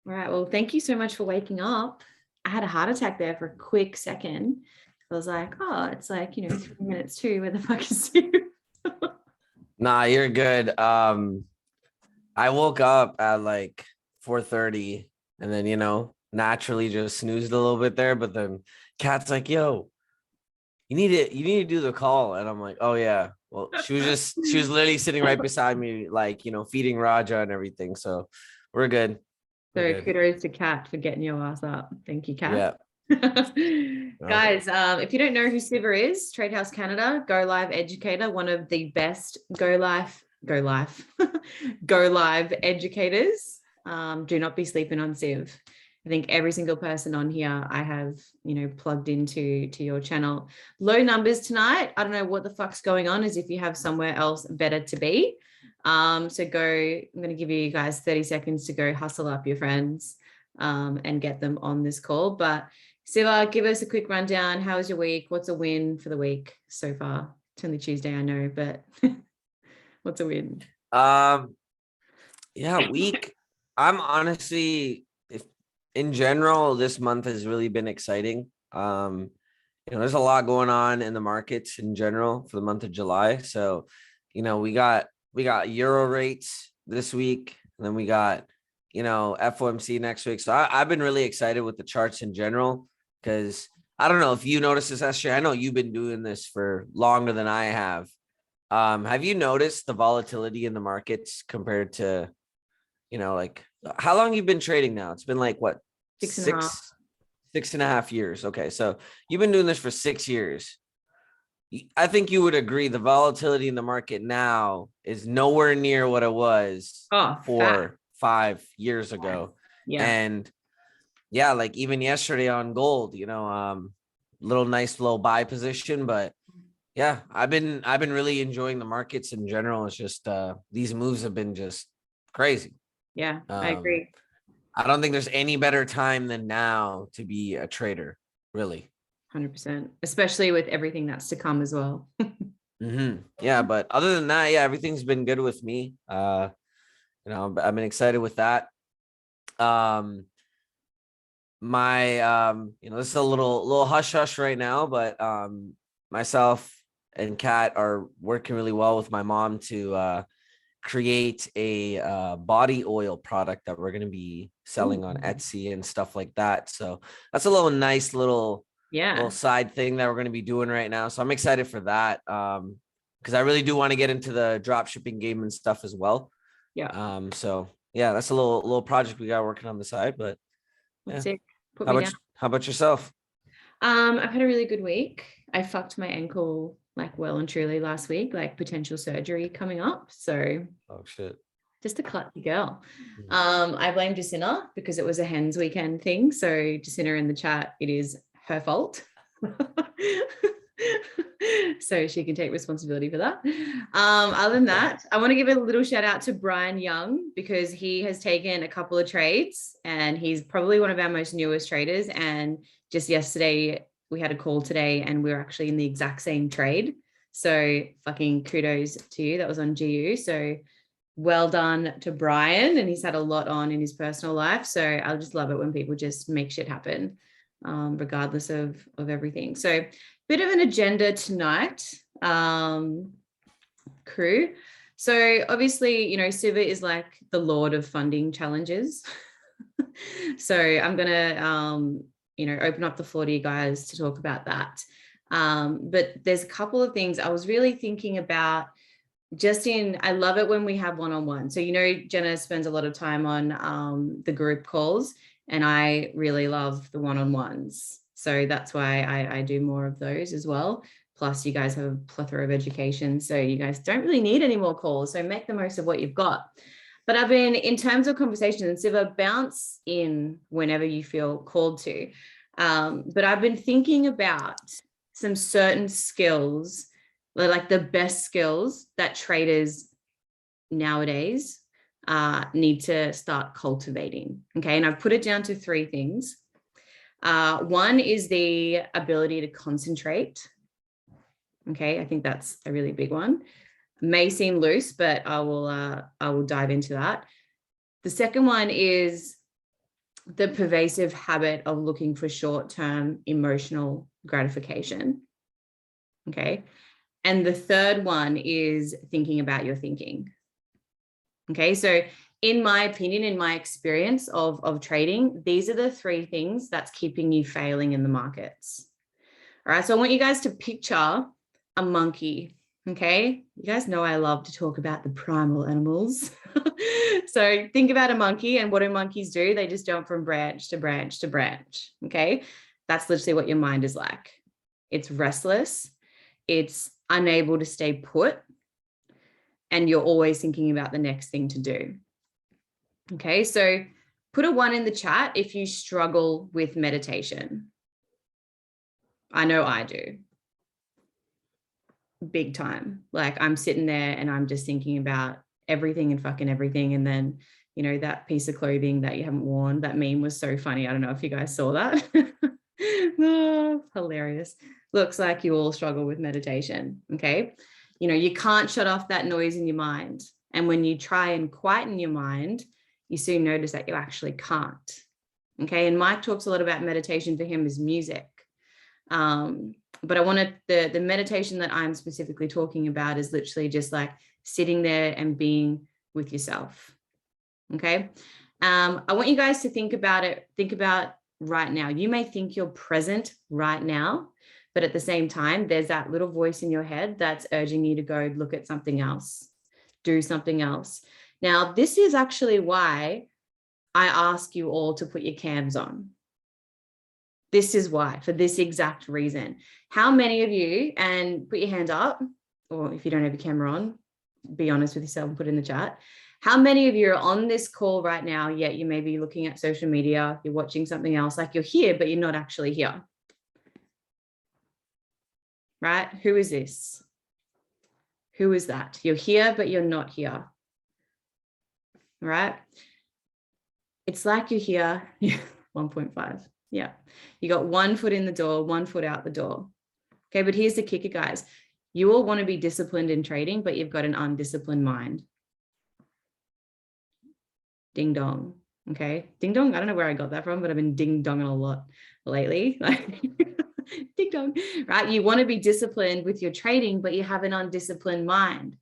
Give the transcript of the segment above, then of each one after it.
All right. Well, thank you so much for waking up. I had a heart attack there for a quick second. I was like, oh, it's like, 3 minutes too. Where the fuck is you? Nah, you're good. I woke up at like 4:30 and then, naturally just snoozed a little bit there, but then Kat's like, yo, you need to do the call. And I'm like, oh yeah. Well, she was literally sitting right beside me, like, feeding Raja and everything. So we're good. We're So good. kudos to Kat for getting your ass up. Thank you, Kat. Yeah. No. Guys, if you don't know who Siva is, Tradehouse Canada, Go Live educator, one of the best go live, go live educators. Do not be sleeping on Siv. I think every single person on here I have, plugged into your channel. Low numbers tonight. I don't know what the fuck's going on, as if you have somewhere else better to be. So I'm going to give you guys 30 seconds to go hustle up your friends and get them on this call. But Siva, give us a quick rundown. How was your week? What's a win for the week so far? It's only Tuesday, I know, but what's a win? Yeah, week. I'm honestly, if in general, this month has really been exciting. There's a lot going on in the markets in general for the month of July. So, we got euro rates this week, and then we got, FOMC next week. So I've been really excited with the charts in general, because I don't know if you noticed this, SJ. I know you've been doing this for longer than I have. Have you noticed the volatility in the markets compared to, like how long you've been trading now? It's been like what, 6.5. 6.5 years. Okay. So you've been doing this for 6 years. I think you would agree the volatility in the market now is nowhere near what it was Oh, 4-5 years ago. Yeah. And yeah, like even yesterday on gold, nice little buy position, but yeah, I've been really enjoying the markets in general. It's just these moves have been just crazy. Yeah, I agree. I don't think there's any better time than now to be a trader, really. 100%, especially with everything that's to come as well. Yeah, but other than that, yeah, everything's been good with me. I've been excited with that. This is a little hush hush right now, but myself and Kat are working really well with my mom to create a body oil product that we're going to be selling on Etsy and stuff like that. So that's a little side thing that we're going to be doing right now. So I'm excited for that, because I really do want to get into the drop shipping game and stuff as well. Yeah. So yeah, that's a little project we got working on the side. But yeah. Sick. How about yourself? I've had a really good week. I fucked my ankle like well and truly last week, like potential surgery coming up. So Oh shit. just a clutchy girl. I blame Jacinta because it was a hens weekend thing. So Jacinta in the chat, it is her fault. So she can take responsibility for that. Other than that, I want to give a little shout out to Brian Young, because he has taken a couple of trades and he's probably one of our most newest traders. And just yesterday we had a call today and we were actually in the exact same trade. So fucking kudos to you. That was on GU. So well done to Brian. And he's had a lot on in his personal life. So I just love it when people just make shit happen, regardless of everything. So bit of an agenda tonight, crew. So obviously, Siva is like the lord of funding challenges. So I'm going to, open up the floor to you guys to talk about that. But there's a couple of things I was really thinking about. I love it when we have one-on-one. So, Jenna spends a lot of time on the group calls, and I really love the one-on-ones. So that's why I do more of those as well. Plus, you guys have a plethora of education, so you guys don't really need any more calls. So make the most of what you've got. But I've been, in terms of conversations, and Siva, bounce in whenever you feel called to. But I've been thinking about some certain skills, like the best skills that traders nowadays need to start cultivating. Okay. And I've put it down to 3 things. One is the ability to concentrate. Okay. I think that's a really big one. May seem loose, but I will dive into that. The second one is the pervasive habit of looking for short-term emotional gratification. Okay. And the third one is thinking about your thinking. Okay. So in my opinion, in my experience of trading, these are the three things that's keeping you failing in the markets. All right. So I want you guys to picture a monkey. Okay. You guys know I love to talk about the primal animals. So think about a monkey, and what do monkeys do? They just jump from branch to branch to branch. Okay. That's literally what your mind is like. It's restless. It's unable to stay put. And you're always thinking about the next thing to do. Okay. So put a 1 in the chat if you struggle with meditation. I know I do. Big time. Like I'm sitting there and I'm just thinking about everything and fucking everything. And then, you know, that piece of clothing that you haven't worn, that meme was so funny. I don't know if you guys saw that. Oh, hilarious. Looks like you all struggle with meditation. Okay. You know, you can't shut off that noise in your mind. And when you try and quieten your mind, you soon notice that you actually can't. Okay. And Mike talks a lot about meditation. For him is music. But I wanted the meditation that I'm specifically talking about is literally just like sitting there and being with yourself. Okay. I want you guys to think about it. Think about right now. You may think you're present right now, but at the same time, there's that little voice in your head that's urging you to go look at something else, do something else. Now, this is actually why I ask you all to put your cams on. This is why, for this exact reason. How many of you, and put your hand up, or if you don't have your camera on, be honest with yourself and put in the chat. How many of you are on this call right now, yet you may be looking at social media, you're watching something else, like you're here, but you're not actually here? Right? Who is this? Who is that? You're here, but you're not here. Right? It's like you're here. 1.5. Yeah. You got 1 foot in the door, 1 foot out the door. Okay. But here's the kicker, guys. You all want to be disciplined in trading, but you've got an undisciplined mind. Ding dong. Okay. Ding dong. I don't know where I got that from, but I've been ding donging a lot lately. Like ding dong, right? You want to be disciplined with your trading, but you have an undisciplined mind.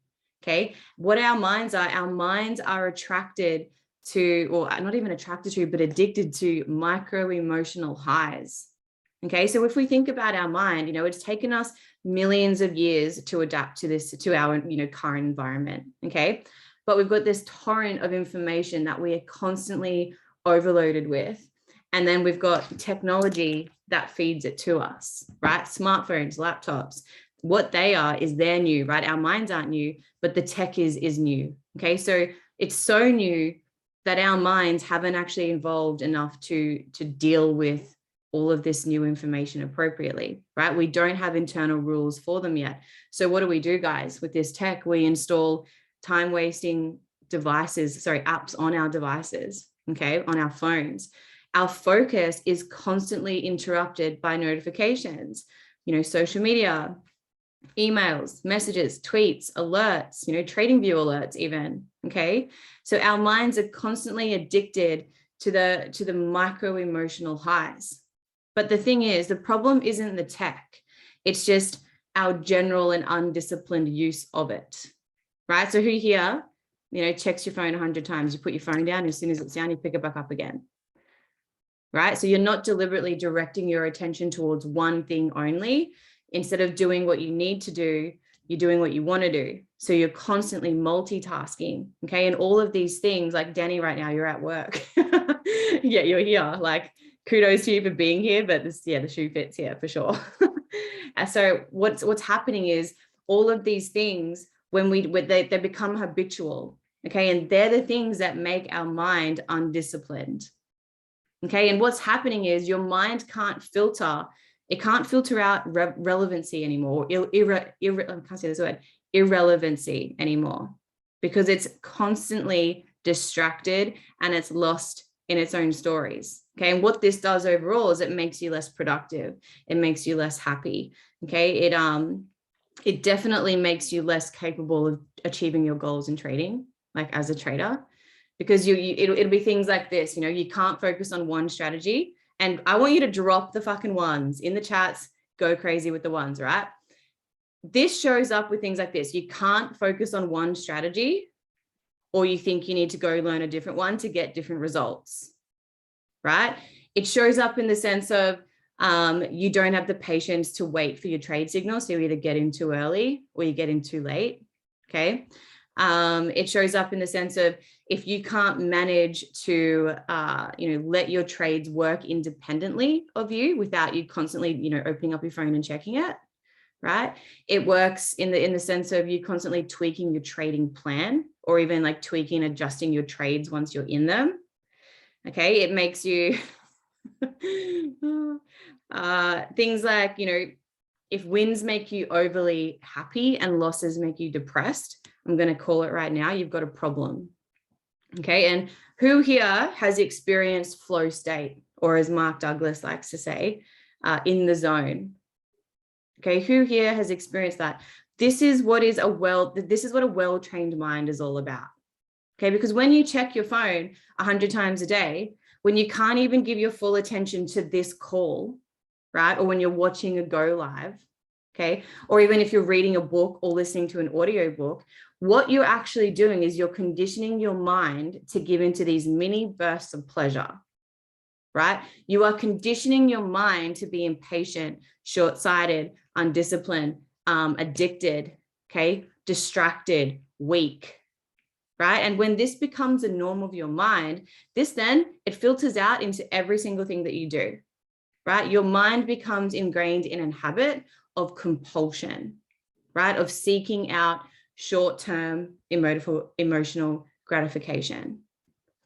Okay. What our minds are attracted to, or not even attracted to, but addicted to micro emotional highs. Okay. So if we think about our mind, you know, it's taken us millions of years to adapt to this, to our, you know, current environment. Okay. But we've got this torrent of information that we are constantly overloaded with. And then we've got technology that feeds it to us, right? Smartphones, laptops, what they are is they're new, right? Our minds aren't new, but the tech is new. Okay. So it's so new that our minds haven't actually evolved enough to deal with all of this new information appropriately, right? We don't have internal rules for them yet. So what do we do, guys? With this tech, we install time-wasting devices, apps on our devices, okay, on our phones. Our focus is constantly interrupted by notifications, you know, social media, emails, messages, tweets, alerts, you know, trading view alerts even, okay? So our minds are constantly addicted to the micro emotional highs. But the thing is, the problem isn't the tech. It's just our general and undisciplined use of it, right? So who here, you know, checks your phone 100 times, you put your phone down, as soon as it's down, you pick it back up again, right? So you're not deliberately directing your attention towards one thing only. Instead of doing what you need to do, you're doing what you want to do. So you're constantly multitasking, okay? And all of these things, like Danny right now, you're at work. Yeah, you're here. Like, kudos to you for being here, but this, yeah, the shoe fits here for sure. And so what's happening is all of these things, when they become habitual, okay? And they're the things that make our mind undisciplined, okay? And what's happening is your mind can't filter. It can't filter out relevancy anymore. I can't say this word, irrelevancy anymore, because it's constantly distracted and it's lost in its own stories. Okay. And what this does overall is it makes you less productive. It makes you less happy. Okay. It definitely makes you less capable of achieving your goals in trading, like as a trader. because it'll be things like this, you know, you can't focus on one strategy. And I want you to drop the fucking ones in the chats, go crazy with the ones, right? This shows up with things like this. You can't focus on one strategy, or you think you need to go learn a different one to get different results, right? It shows up in the sense of you don't have the patience to wait for your trade signal. So you either get in too early or you get in too late, okay? It shows up in the sense of if you can't manage to, let your trades work independently of you without you constantly, opening up your phone and checking it, right? It works in the sense of you constantly tweaking your trading plan, or even like tweaking, adjusting your trades once you're in them. Okay, it makes you things like, if wins make you overly happy and losses make you depressed, I'm going to call it right now, you've got a problem. Okay, and who here has experienced flow state, or as Mark Douglas likes to say, in the zone? Okay, who here has experienced that? This is what a well-trained mind is all about. Okay, because when you check your phone 100 times a day, when you can't even give your full attention to this call, right? Or when you're watching a go live, okay? Or even if you're reading a book or listening to an audio book, what you're actually doing is you're conditioning your mind to give into these mini bursts of pleasure, right? You are conditioning your mind to be impatient, short-sighted, undisciplined, addicted, okay? Distracted, weak, right? And when this becomes a norm of your mind, it filters out into every single thing that you do, right? Your mind becomes ingrained in a habit of compulsion, right? Of seeking out short-term emotional gratification.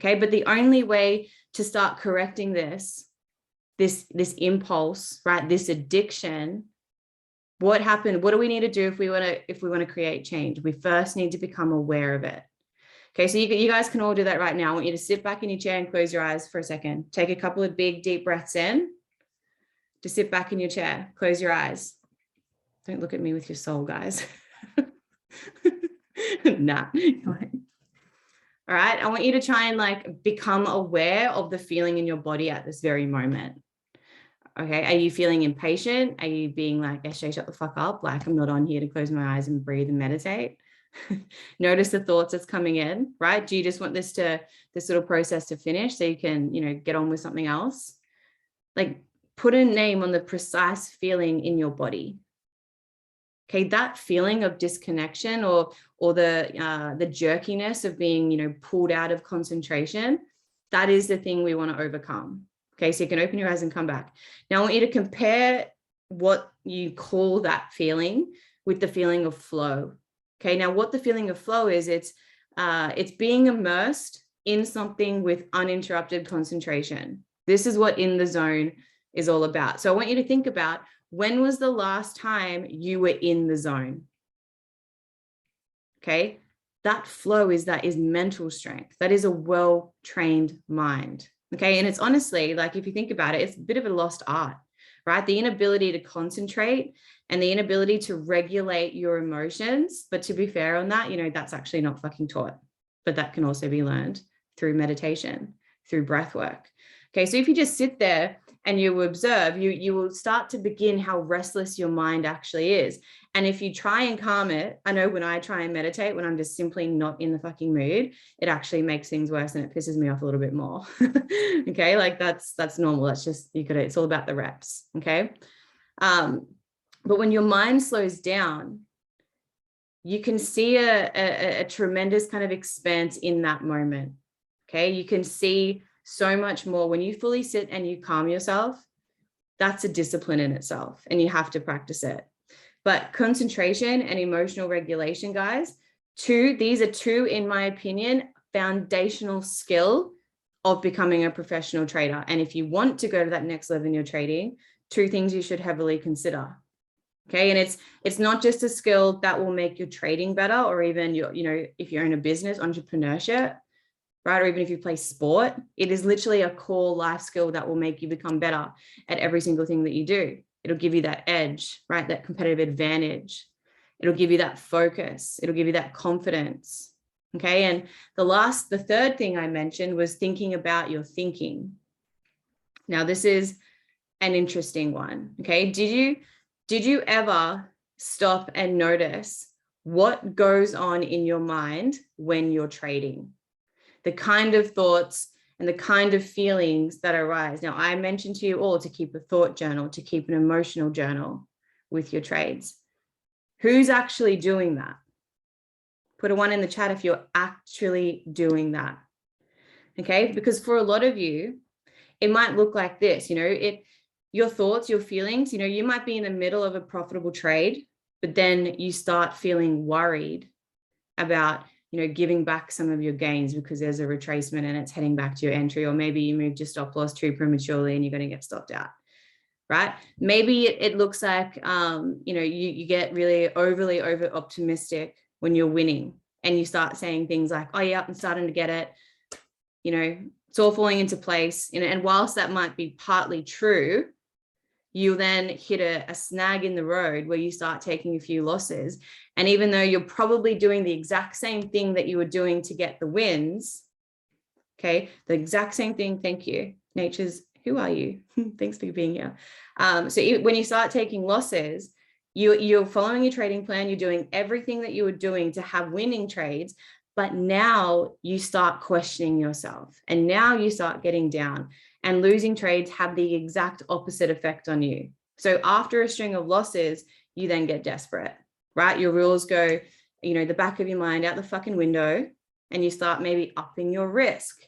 Okay, but the only way to start correcting this impulse, right? This addiction, what happened? What do we need to do if we want to create change? We first need to become aware of it. Okay, so you guys can all do that right now. I want you to sit back in your chair and close your eyes for a second. Take a couple of big, deep breaths in. Just sit back in your chair, close your eyes. Don't look at me with your soul, guys. Nah. All right, I want you to try and become aware of the feeling in your body at this very moment. Okay, are you feeling impatient? Are you being like, SJ, shut the fuck up? Like, I'm not on here to close my eyes and breathe and meditate. Notice the thoughts that's coming in, right? Do you just want this little process to finish so you can, get on with something else? Like, put a name on the precise feeling in your body. Okay, that feeling of disconnection or the jerkiness of being, pulled out of concentration, that is the thing we want to overcome. Okay, so you can open your eyes and come back. Now I want you to compare what you call that feeling with the feeling of flow. Okay, now what the feeling of flow is, it's being immersed in something with uninterrupted concentration. This is what in the zone is all about. So I want you to think about, when was the last time you were in the zone? Okay, that flow is mental strength. That is a well-trained mind. Okay, and it's honestly, like, if you think about it, it's a bit of a lost art, right? The inability to concentrate and the inability to regulate your emotions. But to be fair on that, that's actually not fucking taught, but that can also be learned through meditation, through breath work. Okay, so if you just sit there and you observe, you will start to begin how restless your mind actually is. And if you try and calm it, I know when I try and meditate, when I'm just simply not in the fucking mood, it actually makes things worse and it pisses me off a little bit more. Okay, like that's normal. That's just, it's all about the reps. Okay. But when your mind slows down, you can see a tremendous kind of expanse in that moment. Okay, you can see so much more when you fully sit and you calm yourself. That's a discipline in itself, and you have to practice it. But concentration and emotional regulation, guys, these are two, in my opinion, foundational skill of becoming a professional trader. And if you want to go to that next level in your trading, two things you should heavily consider. Okay, and it's not just a skill that will make your trading better, or even if you're in a business, entrepreneurship, right? Or even if you play sport, it is literally a core life skill that will make you become better at every single thing that you do. It'll give you that edge, right? That competitive advantage. It'll give you that focus. It'll give you that confidence. Okay. And the third thing I mentioned was thinking about your thinking. Now, this is an interesting one. Okay. Did you ever stop and notice what goes on in your mind when you're trading? The kind of thoughts and the kind of feelings that arise. Now, I mentioned to you all to keep a thought journal, to keep an emotional journal with your trades. Who's actually doing that? Put a 1 in the chat if you're actually doing that. Okay, because for a lot of you, it might look like this, your thoughts, your feelings, you might be in the middle of a profitable trade, but then you start feeling worried about, giving back some of your gains because there's a retracement and it's heading back to your entry, or maybe you moved your stop loss too prematurely and you're going to get stopped out, right? Maybe it looks like, you get really overly over optimistic when you're winning and you start saying things like, oh yeah, I'm starting to get it. It's all falling into place. And whilst that might be partly true, you then hit a snag in the road where you start taking a few losses. And even though you're probably doing the exact same thing that you were doing to get the wins, okay, the exact same thing. Thank you. Nature's, who are you? Thanks for being here. So when you start taking losses, you're following your trading plan, you're doing everything that you were doing to have winning trades, but now you start questioning yourself and now you start getting down, and losing trades have the exact opposite effect on you. So after a string of losses, you then get desperate, right? Your rules go, the back of your mind out the fucking window, and you start maybe upping your risk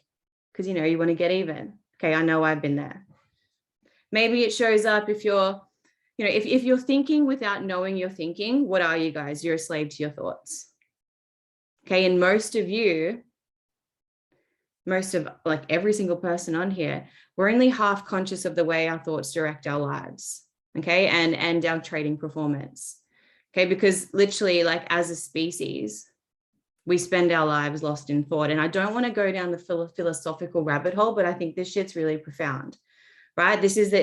because, you want to get even. Okay, I know I've been there. Maybe it shows up if you're, if you're thinking without knowing you're thinking, what are you guys? You're a slave to your thoughts. Okay, and most of like every single person on here, we're only half conscious of the way our thoughts direct our lives, okay, and our trading performance, okay, because literally, like, as a species, we spend our lives lost in thought. And I don't want to go down the philosophical rabbit hole, but I think this shit's really profound, right? This is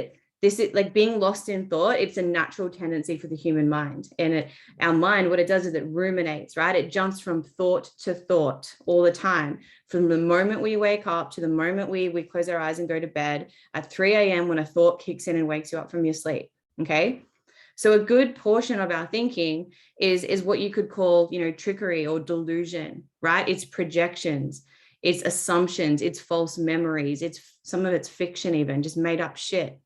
like being lost in thought. It's a natural tendency for the human mind. And our mind, what it does is it ruminates, right? It jumps from thought to thought all the time. From the moment we wake up to the moment we close our eyes and go to bed at 3 a.m. when a thought kicks in and wakes you up from your sleep, okay? So a good portion of our thinking is what you could call, trickery or delusion, right? It's projections, it's assumptions, it's false memories, some of it's fiction, even just made up shit.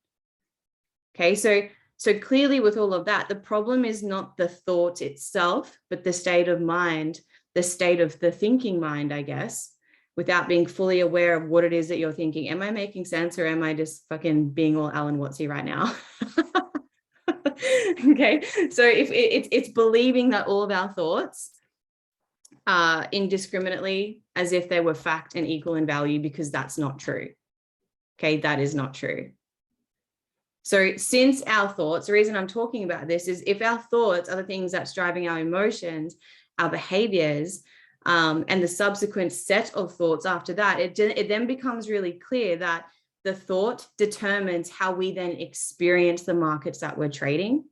Okay, so clearly with all of that, the problem is not the thought itself, but the state of mind, the state of the thinking mind, I guess, without being fully aware of what it is that you're thinking. Am I making sense, or am I just fucking being all Alan Wattsy right now? Okay, so if it's believing that all of our thoughts are indiscriminately as if they were fact and equal in value, because that's not true. Okay, that is not true. So since our thoughts, the reason I'm talking about this is if our thoughts are the things that's driving our emotions, our behaviors, and the subsequent set of thoughts after that, it then becomes really clear that the thought determines how we then experience the markets that we're trading,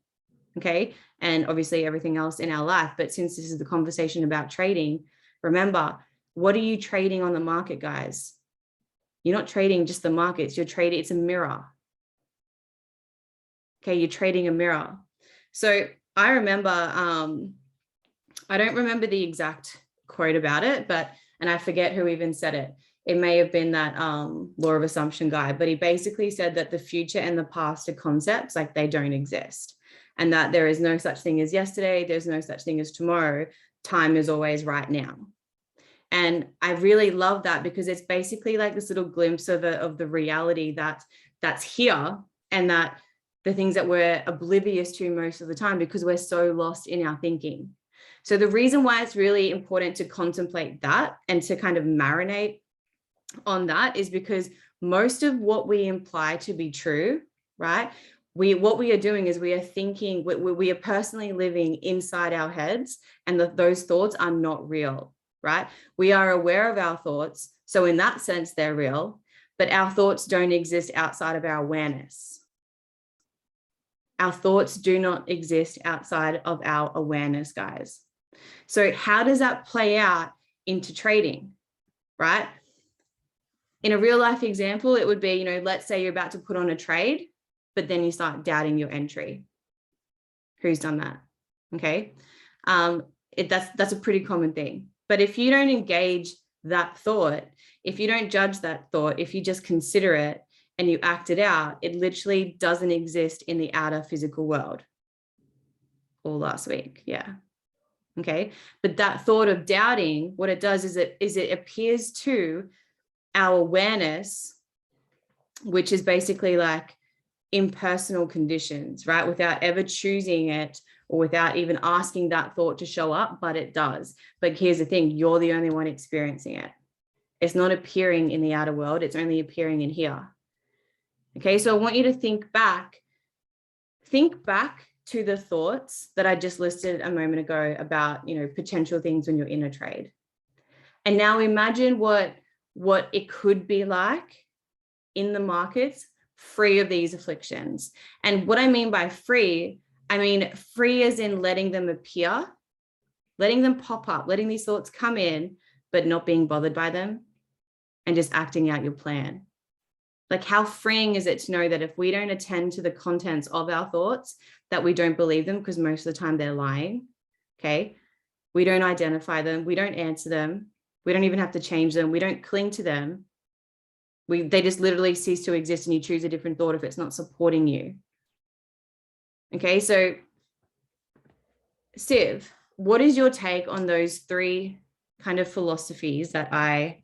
okay? And obviously everything else in our life. But since this is the conversation about trading, remember, what are you trading on the market, guys? You're not trading just the markets, you're trading, it's a mirror. Okay, you're trading a mirror. So I remember, I don't remember the exact quote about it, and I forget who even said it. It may have been that law of assumption guy, but he basically said that the future and the past are concepts, like they don't exist, and that there is no such thing as yesterday. There's no such thing as tomorrow. Time is always right now. And I really love that, because it's basically like this little glimpse of the reality that's here, and that the things that we're oblivious to most of the time because we're so lost in our thinking. So the reason why it's really important to contemplate that and to kind of marinate on that is because most of what we imply to be true, right? What we are doing is we are thinking, we are personally living inside our heads, and those thoughts are not real, right? We are aware of our thoughts. So in that sense, they're real, but our thoughts don't exist outside of our awareness. Our thoughts do not exist outside of our awareness, guys. So how does that play out into trading, right? In a real life example, it would be, you know, let's say you're about to put on a trade, but then you start doubting your entry. Who's done that? Okay. That's a pretty common thing. But if you don't engage that thought, if you don't judge that thought, if you just consider it and you act it out, it literally doesn't exist in the outer physical world. All last week. Yeah. Okay. But that thought of doubting, what it does is it appears to our awareness, which is basically like impersonal conditions, right? Without ever choosing it or without even asking that thought to show up, but it does. But here's the thing, you're the only one experiencing it. It's not appearing in the outer world, it's only appearing in here. Okay, so I want you to think back to the thoughts that I just listed a moment ago about, you know, potential things when you're in a trade. And now imagine what it could be like in the markets free of these afflictions. And what I mean by free, I mean free as in letting them appear, letting them pop up, letting these thoughts come in, but not being bothered by them and just acting out your plan. Like, how freeing is it to know that if we don't attend to the contents of our thoughts, that we don't believe them, because most of the time they're lying. Okay. We don't identify them. We don't answer them. We don't even have to change them. We don't cling to them. They just literally cease to exist, and you choose a different thought if it's not supporting you. Okay. So Siv, what is your take on those three kind of philosophies that I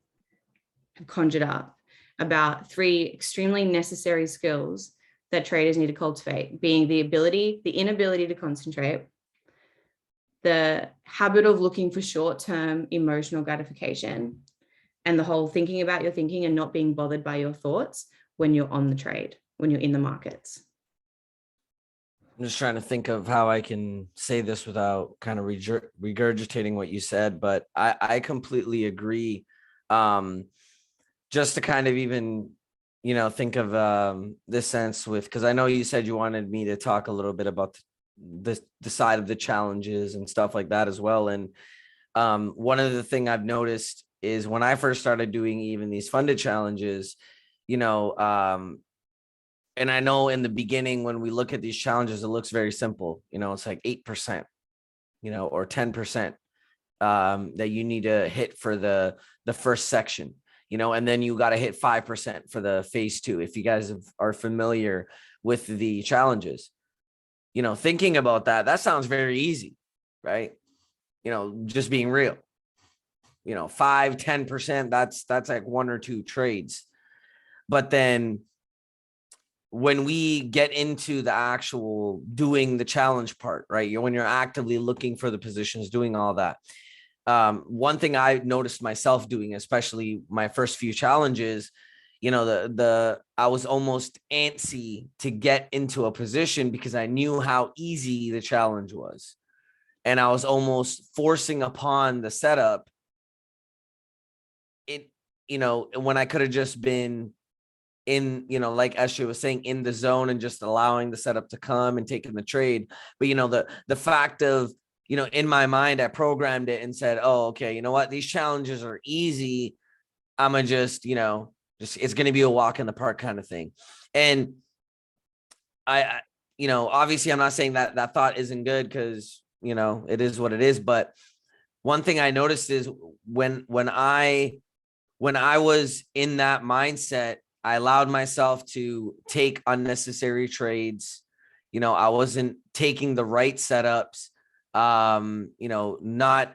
have conjured up about three extremely necessary skills that traders need to cultivate, being the inability to concentrate, the habit of looking for short-term emotional gratification, and the whole thinking about your thinking and not being bothered by your thoughts when you're on the trade, when you're in the markets? I'm just trying to think of how I can say this without kind of regurgitating what you said, but I completely agree. Just to kind of even, you know, think of this sense with, because I know you said you wanted me to talk a little bit about the side of the challenges and stuff like that as well. And one of the things I've noticed is when I first started doing even these funded challenges, you know, and I know in the beginning when we look at these challenges, it looks very simple. You know, it's like 8%, you know, or 10% that you need to hit for the first section. You know, and then you got to hit 5% for the phase 2. If you guys are familiar with the challenges, you know, thinking about that sounds very easy, right? You know, just being real, you know, 5-10%, that's like 1 or 2 trades. But then when we get into the actual doing the challenge part, right? When you're actively looking for the positions, doing all that. One thing I noticed myself doing, especially my first few challenges, you know, I was almost antsy to get into a position because I knew how easy the challenge was. And I was almost forcing upon the setup it, you know, when I could have just been in, you know, like SJ was saying, in the zone and just allowing the setup to come and taking the trade. But, you know, the fact of, you know, in my mind, I programmed it and said, oh, okay, you know what? These challenges are easy. I'm going to just, you know, it's going to be a walk in the park kind of thing. And I, you know, obviously I'm not saying that thought isn't good, because, you know, it is what it is. But one thing I noticed is when I was in that mindset, I allowed myself to take unnecessary trades. You know, I wasn't taking the right setups, you know, not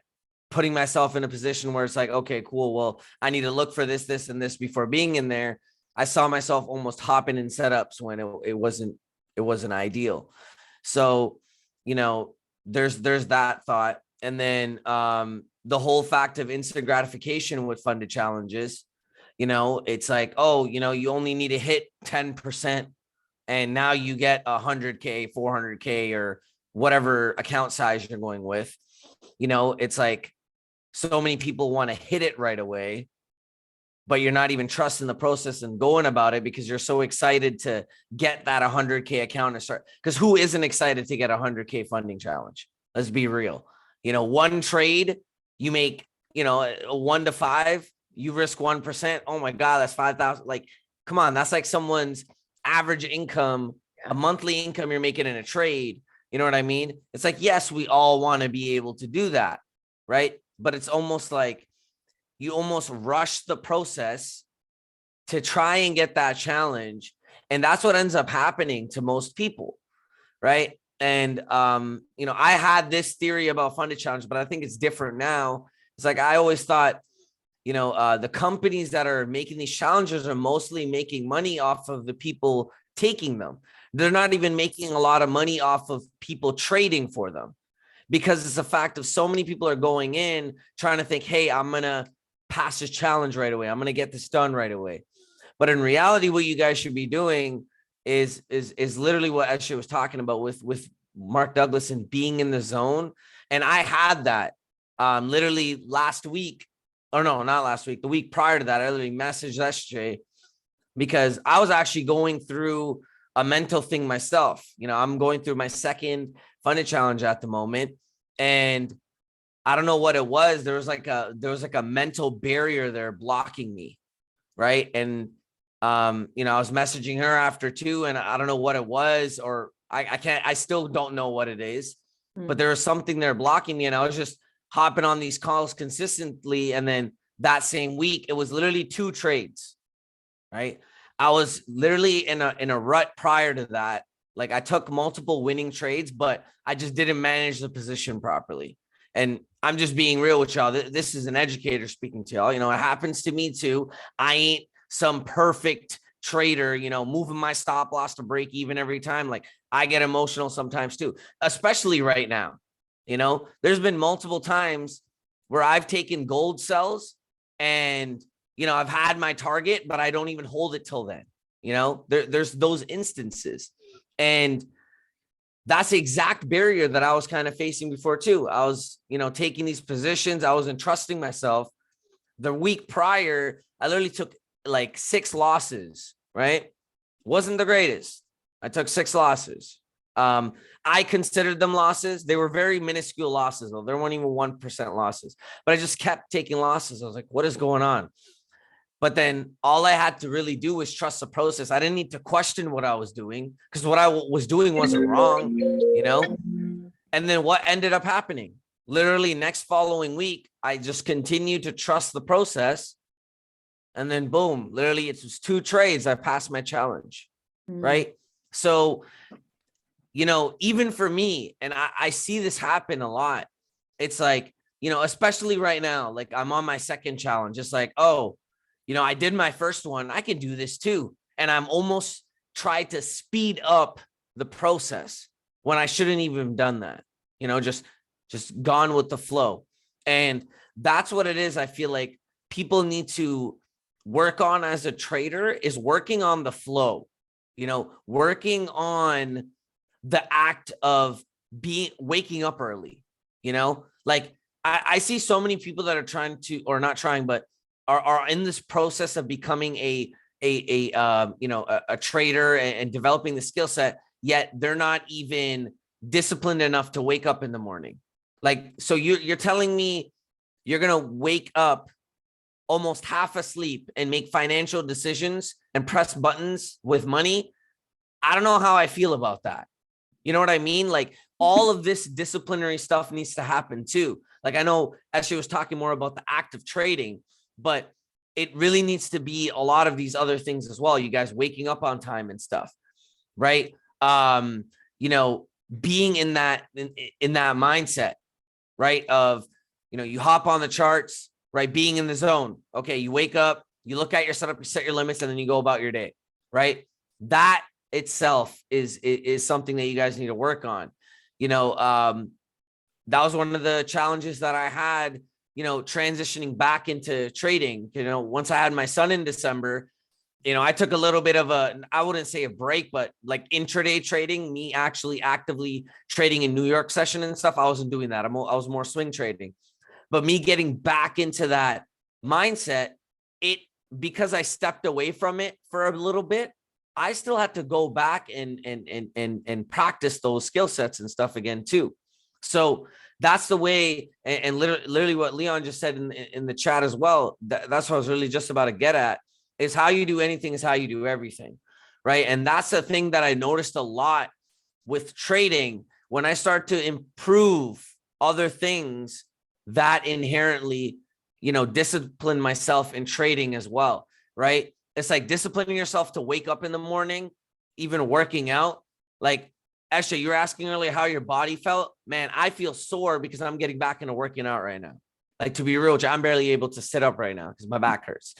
putting myself in a position where it's like, okay, cool. Well, I need to look for this, this, and this before being in there. I saw myself almost hopping in setups when it wasn't ideal. So, you know, there's that thought. And then the whole fact of instant gratification with funded challenges, you know, it's like, oh, you know, you only need to hit 10% and now you get 100K, 400K, or whatever account size you're going with. You know, it's like so many people want to hit it right away, but you're not even trusting the process and going about it because you're so excited to get that 100K account and start. Because who isn't excited to get a 100K funding challenge? Let's be real. You know, one trade, you make you know, a 1 to 5, you risk 1%. Oh my God, that's 5,000. Like, come on, that's like someone's average income, a monthly income you're making in a trade. You know what I mean? It's like, yes, we all want to be able to do that, right? But it's almost like you almost rush the process to try and get that challenge. And that's what ends up happening to most people, right? And, you know, I had this theory about funded challenge, but I think it's different now. It's like, I always thought, you know, the companies that are making these challenges are mostly making money off of the people taking them. They're not even making a lot of money off of people trading for them, because it's a fact of so many people are going in trying to think, hey, I'm going to pass this challenge right away. I'm going to get this done right away. But in reality, what you guys should be doing is literally what SJ was talking about with Mark Douglas and being in the zone. And I had that literally last week, or no, not last week, the week prior to that. I literally messaged SJ because I was actually going through a mental thing myself. You know, I'm going through my second funded challenge at the moment, and I don't know what it was. There was like a mental barrier there blocking me, right? And you know, I was messaging her after too, and I don't know what it was, or I still don't know what it is, but there was something there blocking me, and I was just hopping on these calls consistently. And then that same week, it was literally 2 trades, right? I was literally in a rut prior to that. Like, I took multiple winning trades, but I just didn't manage the position properly. And I'm just being real with y'all. This is an educator speaking to y'all. You know, it happens to me too. I ain't some perfect trader, you know, moving my stop loss to break even every time. Like, I get emotional sometimes too, especially right now. You know, there's been multiple times where I've taken gold sells and, you know, I've had my target, but I don't even hold it till then. You know, there's those instances. And that's the exact barrier that I was kind of facing before too. I was, you know, taking these positions. I wasn't trusting myself. The week prior, I literally took like 6 losses, right? Wasn't the greatest. I took 6 losses. I considered them losses. They were very minuscule losses, though. There weren't even 1% losses, but I just kept taking losses. I was like, what is going on? But then all I had to really do was trust the process. I didn't need to question what I was doing, because what I was doing wasn't wrong, you know? And then what ended up happening? Literally next following week, I just continued to trust the process. And then boom, literally it was 2 trades. I passed my challenge, right? So, you know, even for me, and I see this happen a lot. It's like, you know, especially right now, like I'm on my second challenge. It's like, oh, you know, I did my first one. I can do this too. And I'm almost tried to speed up the process when I shouldn't even done that, you know, just gone with the flow. And that's what it is. I feel like people need to work on as a trader, is working on the flow, you know, working on the act of waking up early, you know, like I see so many people that are trying to, or not trying, but are in this process of becoming a trader and developing the skill set, yet they're not even disciplined enough to wake up in the morning. Like, so you're telling me you're going to wake up almost half asleep and make financial decisions and press buttons with money? I don't know how I feel about that. You know what I mean? Like, all of this disciplinary stuff needs to happen too. Like, I know Ashley was talking more about the act of trading, but it really needs to be a lot of these other things as well. You guys waking up on time and stuff, right? You know, being in that mindset, right? Of, you know, you hop on the charts, right? Being in the zone. Okay, you wake up, you look at your setup, you set your limits, and then you go about your day, right? That itself is something that you guys need to work on. You know, that was one of the challenges that I had, you know, transitioning back into trading. You know, once I had my son in December, you know, I took a little bit of I wouldn't say a break, but like intraday trading, me actually actively trading in New York session and stuff. I wasn't doing that. I was more swing trading, but me getting back into that mindset, because I stepped away from it for a little bit, I still had to go back and practice those skill sets and stuff again too. So that's the way, and literally what Leon just said in the chat as well. That's what I was really just about to get at, is how you do anything is how you do everything, right? And that's the thing that I noticed a lot with trading. When I start to improve other things, that inherently, discipline myself in trading as well, right? It's like disciplining yourself to wake up in the morning, even working out. Like, SJ, you were asking earlier how your body felt. Man, I feel sore because I'm getting back into working out right now. Like, to be real, I'm barely able to sit up right now because my back hurts.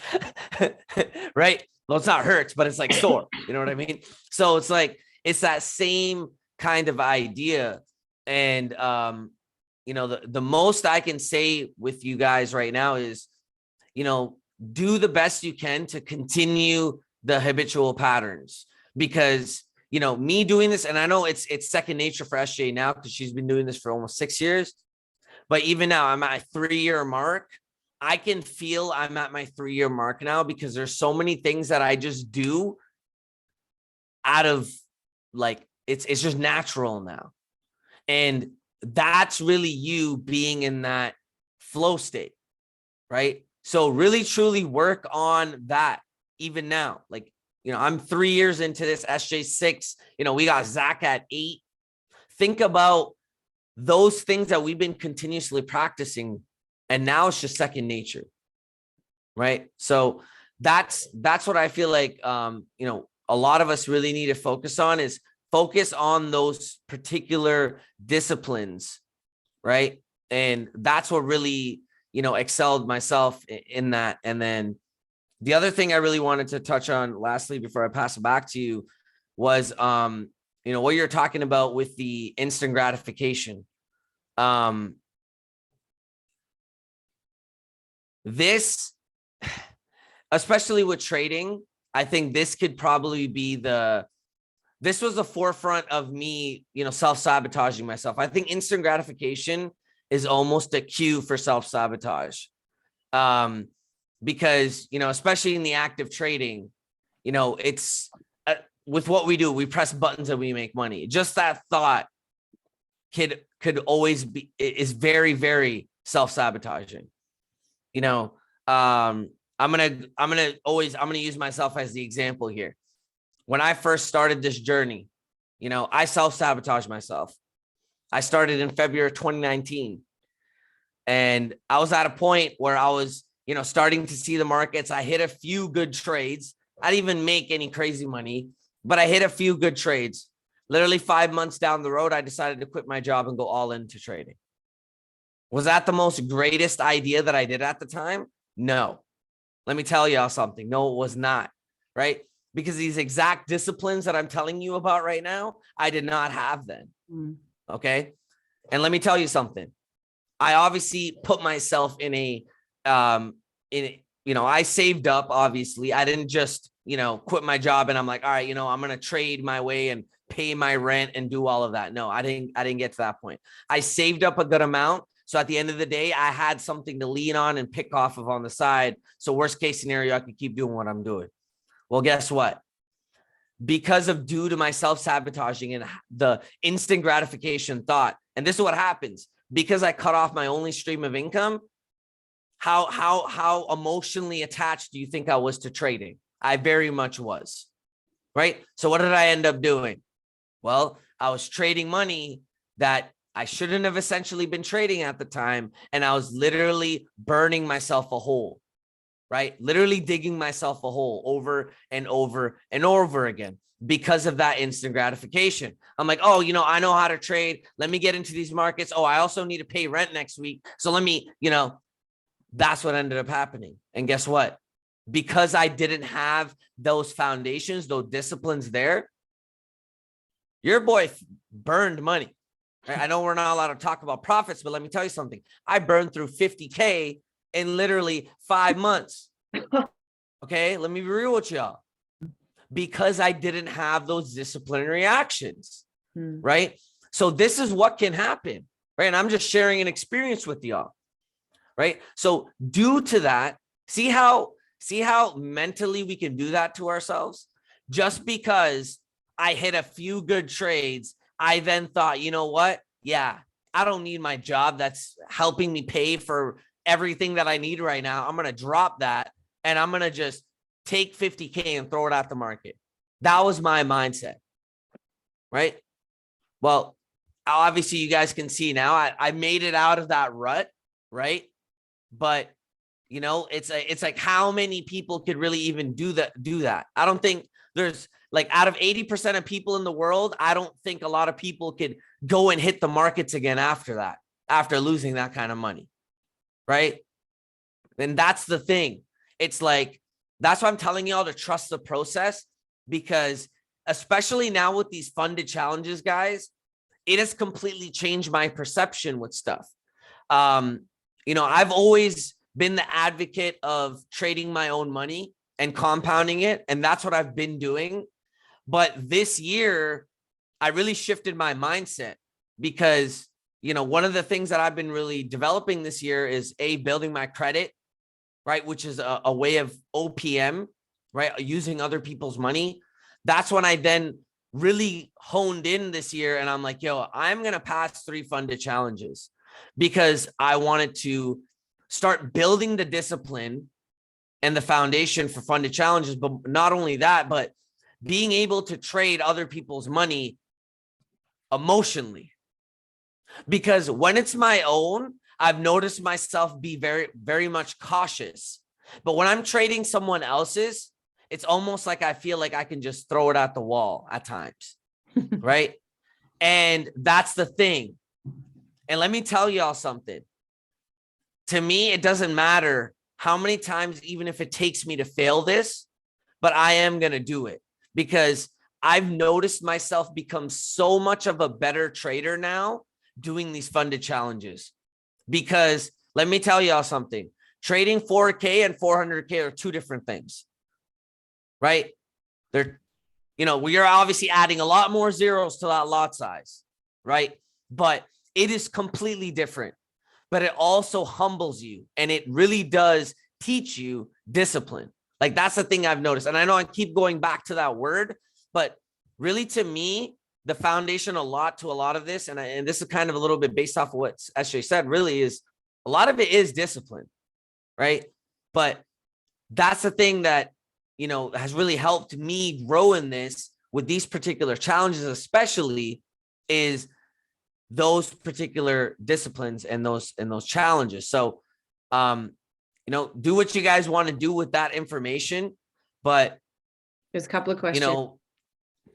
Right? Well, it's not hurts, but it's like sore. You know what I mean? So it's like, it's that same kind of idea. And, the most I can say with you guys right now is, do the best you can to continue the habitual patterns, because me doing this, and I know it's second nature for SJ now because she's been doing this for almost 6 years, but even now I'm at a 3-year mark. I can feel I'm at my 3-year mark now because there's so many things that I just do out of, like, it's just natural now. And that's really you being in that flow state, right? So really truly work on that even now. Like, I'm 3 years into this, SJ 6, we got Zach at 8. Think about those things that we've been continuously practicing, and now it's just second nature, right? So that's what I feel like, a lot of us really need to focus on, is focus on those particular disciplines, right? And that's what really, excelled myself in that. And then the other thing I really wanted to touch on lastly, before I pass it back to you, was, what you're talking about with the instant gratification. This, especially with trading, I think this could probably be this was the forefront of me, self-sabotaging myself. I think instant gratification is almost a cue for self-sabotage. Because, especially in the active trading, it's with what we do, we press buttons and we make money. Just that thought could always is very, very self-sabotaging. I'm going to use myself as the example here. When I first started this journey, I self-sabotaged myself. I started in February 2019. And I was at a point where I was, starting to see the markets. I hit a few good trades. I didn't even make any crazy money, but I hit a few good trades. Literally 5 months down the road, I decided to quit my job and go all into trading. Was that the most greatest idea that I did at the time? No. Let me tell y'all something. No, it was not, right? Because these exact disciplines that I'm telling you about right now, I did not have then. Okay. And let me tell you something. I obviously put myself I saved up, obviously. I didn't just, quit my job and I'm like, all right, I'm going to trade my way and pay my rent and do all of that. No, I didn't get to that point. I saved up a good amount. So at the end of the day, I had something to lean on and pick off of on the side. So worst case scenario, I could keep doing what I'm doing. Well, guess what? Because of due to my self-sabotaging and the instant gratification thought, and this is what happens, because I cut off my only stream of income, how emotionally attached do you think I was to trading? I very much was, right? So what did I end up doing? Well, I was trading money that I shouldn't have essentially been trading at the time. And I was literally burning myself a hole, right? Literally digging myself a hole over and over and over again because of that instant gratification. I'm like, oh, I know how to trade. Let me get into these markets. Oh, I also need to pay rent next week. So let me, that's what ended up happening. And guess what? Because I didn't have those foundations, those disciplines there, your boy burned money. Right? I know we're not allowed to talk about profits, but let me tell you something. I burned through 50K in literally 5 months. Okay, let me be real with y'all. Because I didn't have those disciplinary actions, right? So this is what can happen, right? And I'm just sharing an experience with y'all, right? So due to that, see how mentally we can do that to ourselves? Just because I hit a few good trades, I then thought, you know what? Yeah, I don't need my job that's helping me pay for everything that I need right now. I'm going to drop that and I'm going to just take 50K and throw it at the market. That was my mindset, right? Well, obviously you guys can see now I made it out of that rut, right? But you know, it's like how many people could really even do that? I don't think there's like out of 80% of people in the world, I don't think a lot of people could go and hit the markets again after that, after losing that kind of money, right? And that's the thing. It's like, that's why I'm telling y'all to trust the process, because especially now with these funded challenges, guys, it has completely changed my perception with stuff. You know, I've always been the advocate of trading my own money and compounding it. And that's what I've been doing. But this year, I really shifted my mindset because, you know, one of the things that I've been really developing this year is building my credit, right? Which is a way of OPM, right? Using other people's money. That's when I then really honed in this year. And I'm like, yo, I'm going to pass 3 funded challenges because I wanted to start building the discipline and the foundation for funded challenges. But not only that, but being able to trade other people's money emotionally. Because when it's my own, I've noticed myself be very, very much cautious. But when I'm trading someone else's, it's almost like I feel like I can just throw it at the wall at times, right? And that's the thing. And let me tell y'all something. To me, it doesn't matter how many times, even if it takes me to fail this, but I am going to do it because I've noticed myself become so much of a better trader now doing these funded challenges. Because let me tell y'all something, trading 4K and 400K are 2 different things, right? They're, you know, we are obviously adding a lot more zeros to that lot size, right? But it is completely different. But it also humbles you and it really does teach you discipline. Like that's the thing I've noticed. And I know I keep going back to that word, but really to me, the foundation to a lot of this, and this is kind of a little bit based off of what SJ said, really is a lot of it is discipline, right? But that's the thing that, you know, has really helped me grow in this with these particular challenges, especially is those particular disciplines and those challenges. So, you know, do what you guys want to do with that information. But there's a couple of questions. You know,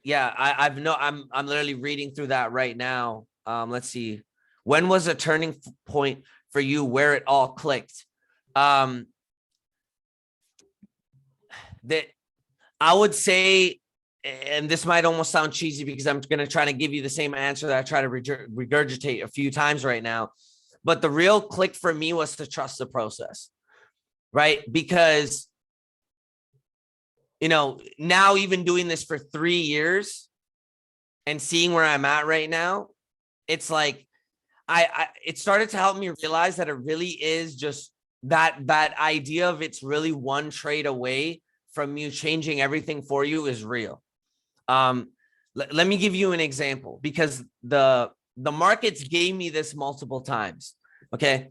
yeah, I'm literally reading through that right now. Let's see. When was a turning point for you where it all clicked? That I would say, and this might almost sound cheesy because I'm going to try to give you the same answer that I try to regurgitate a few times right now. But the real click for me was to trust the process, right? Because, you know, now even doing this for 3 years and seeing where I'm at right now, it's like, it started to help me realize that it really is just that idea of it's really one trade away from you changing everything for you is real. Let me give you an example because the markets gave me this multiple times. Okay.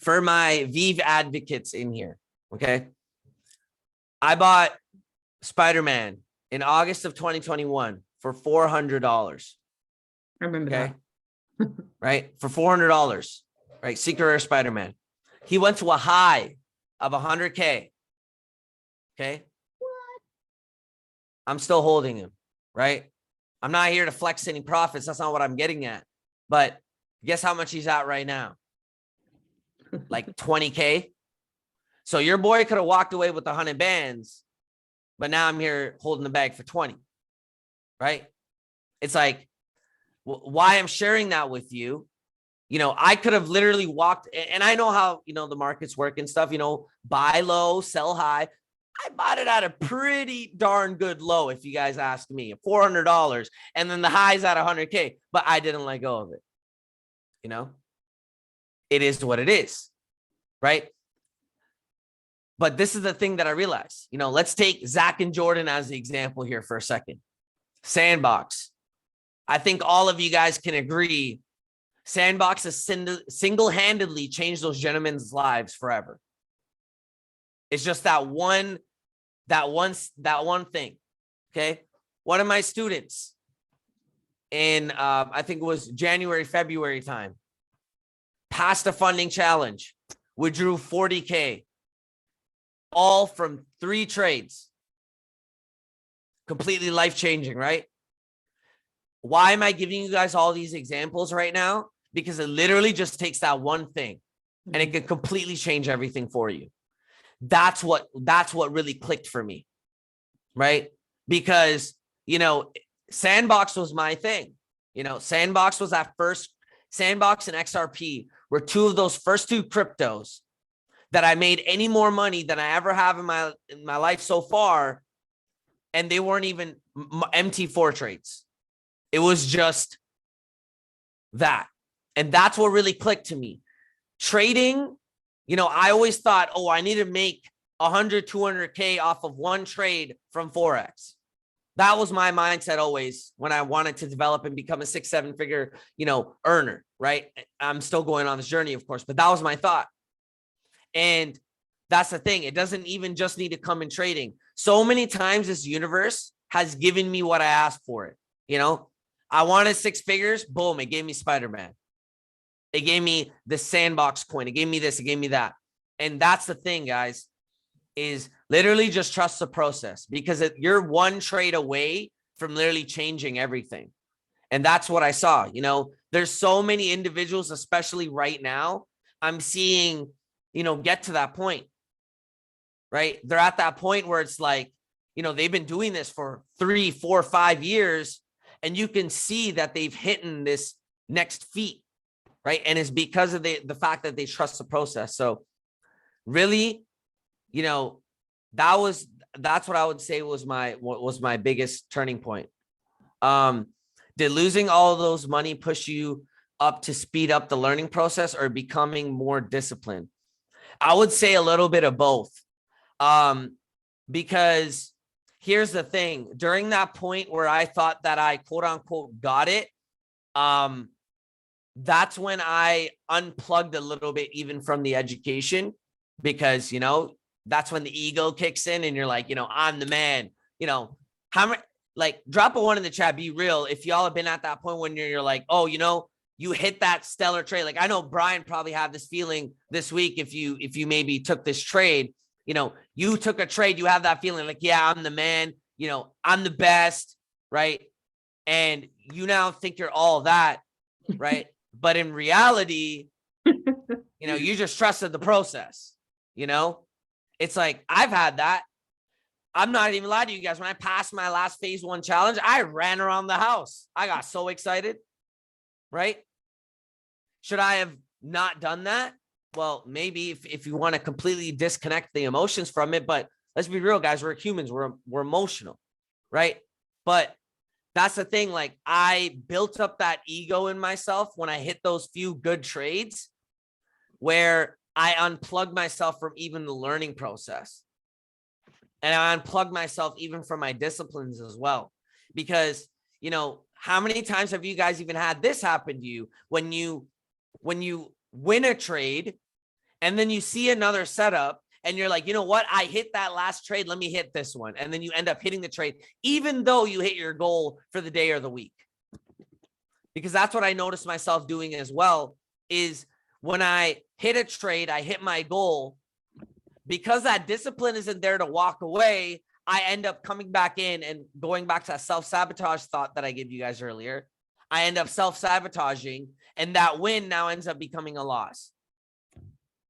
For my Vive advocates in here. Okay. I bought Spider-Man in August of 2021 for $400. I remember that. Right. For $400. Right. Secret Rare Spider-Man. He went to a high of 100K. Okay. What? I'm still holding him, right? I'm not here to flex any profits. That's not what I'm getting at. But guess how much he's at right now? Like 20K. So your boy could have walked away with 100 bands, but now I'm here holding the bag for 20, right? It's like, why I'm sharing that with you. You know, I could have literally walked, and I know how, you know, the markets work and stuff, you know, buy low, sell high. I bought it at a pretty darn good low, if you guys ask me, $400. And then the high's at 100K, but I didn't let go of it. You know, it is what it is, right? But this is the thing that I realized, you know, let's take Zach and Jordan as the example here for a second. Sandbox. I think all of you guys can agree Sandbox has single-handedly changed those gentlemen's lives forever. It's just that one thing. Okay. One of my students in I think it was January, February time, passed a funding challenge, withdrew 40K, all from 3 trades. Completely life-changing, right? Why am I giving you guys all these examples right now? Because it literally just takes that one thing and it can completely change everything for you. That's what really clicked for me, right? Because, Sandbox was my thing. Sandbox was that first. Sandbox and XRP were 2 of those first 2 cryptos that I made any more money than I ever have in my life so far. And they weren't even MT4 trades. It was just that. And that's what really clicked to me. Trading, I always thought, I need to make 100, 200K off of one trade from Forex. That was my mindset always when I wanted to develop and become a 6-7 figure, earner, right? I'm still going on this journey, of course, but that was my thought. And that's the thing. It doesn't even just need to come in trading. So many times this universe has given me what I asked for it. I wanted 6 figures. Boom. It gave me Spider-Man. It gave me the Sandbox coin. It gave me this. It gave me that. And that's the thing, guys, is literally just trust the process, because you're one trade away from literally changing everything. And that's what I saw. There's so many individuals, especially right now, I'm seeing, get to that point, right? They're at that point where it's like, they've been doing this for 3, 4, 5 years, and you can see that they've hit this next feat, right? And it's because of the fact that they trust the process. So really, that's what I would say was my biggest turning point. Did losing all of those money push you up to speed up the learning process or becoming more disciplined? I would say a little bit of both. Because here's the thing, during that point where I thought that I quote unquote got it, that's when I unplugged a little bit even from the education, because, that's when the ego kicks in and you're like, I'm the man, how many, like, drop a 1 in the chat, be real. If y'all have been at that point when you're like, you hit that stellar trade. Like, I know Brian probably had this feeling this week. If you maybe took this trade, you took a trade, you have that feeling like, yeah, I'm the man, I'm the best, right? And you now think you're all that, right? But in reality, you just trusted the process, It's like, I've had that. I'm not even lying to you guys. When I passed my last phase 1 challenge, I ran around the house. I got so excited, right? Should I have not done that? Well, maybe if you want to completely disconnect the emotions from it, but let's be real, guys, we're humans. We're emotional, right? But that's the thing. Like, I built up that ego in myself when I hit those few good trades where I unplugged myself from even the learning process. And I unplugged myself even from my disciplines as well. Because, how many times have you guys even had this happen to you when you win a trade and then you see another setup and you're like, what? I hit that last trade. Let me hit this one. And then you end up hitting the trade, even though you hit your goal for the day or the week. Because that's what I noticed myself doing as well, is when I hit a trade, I hit my goal. Because that discipline isn't there to walk away, I end up coming back in and going back to that self-sabotage thought that I gave you guys earlier. I end up self-sabotaging, and that win now ends up becoming a loss.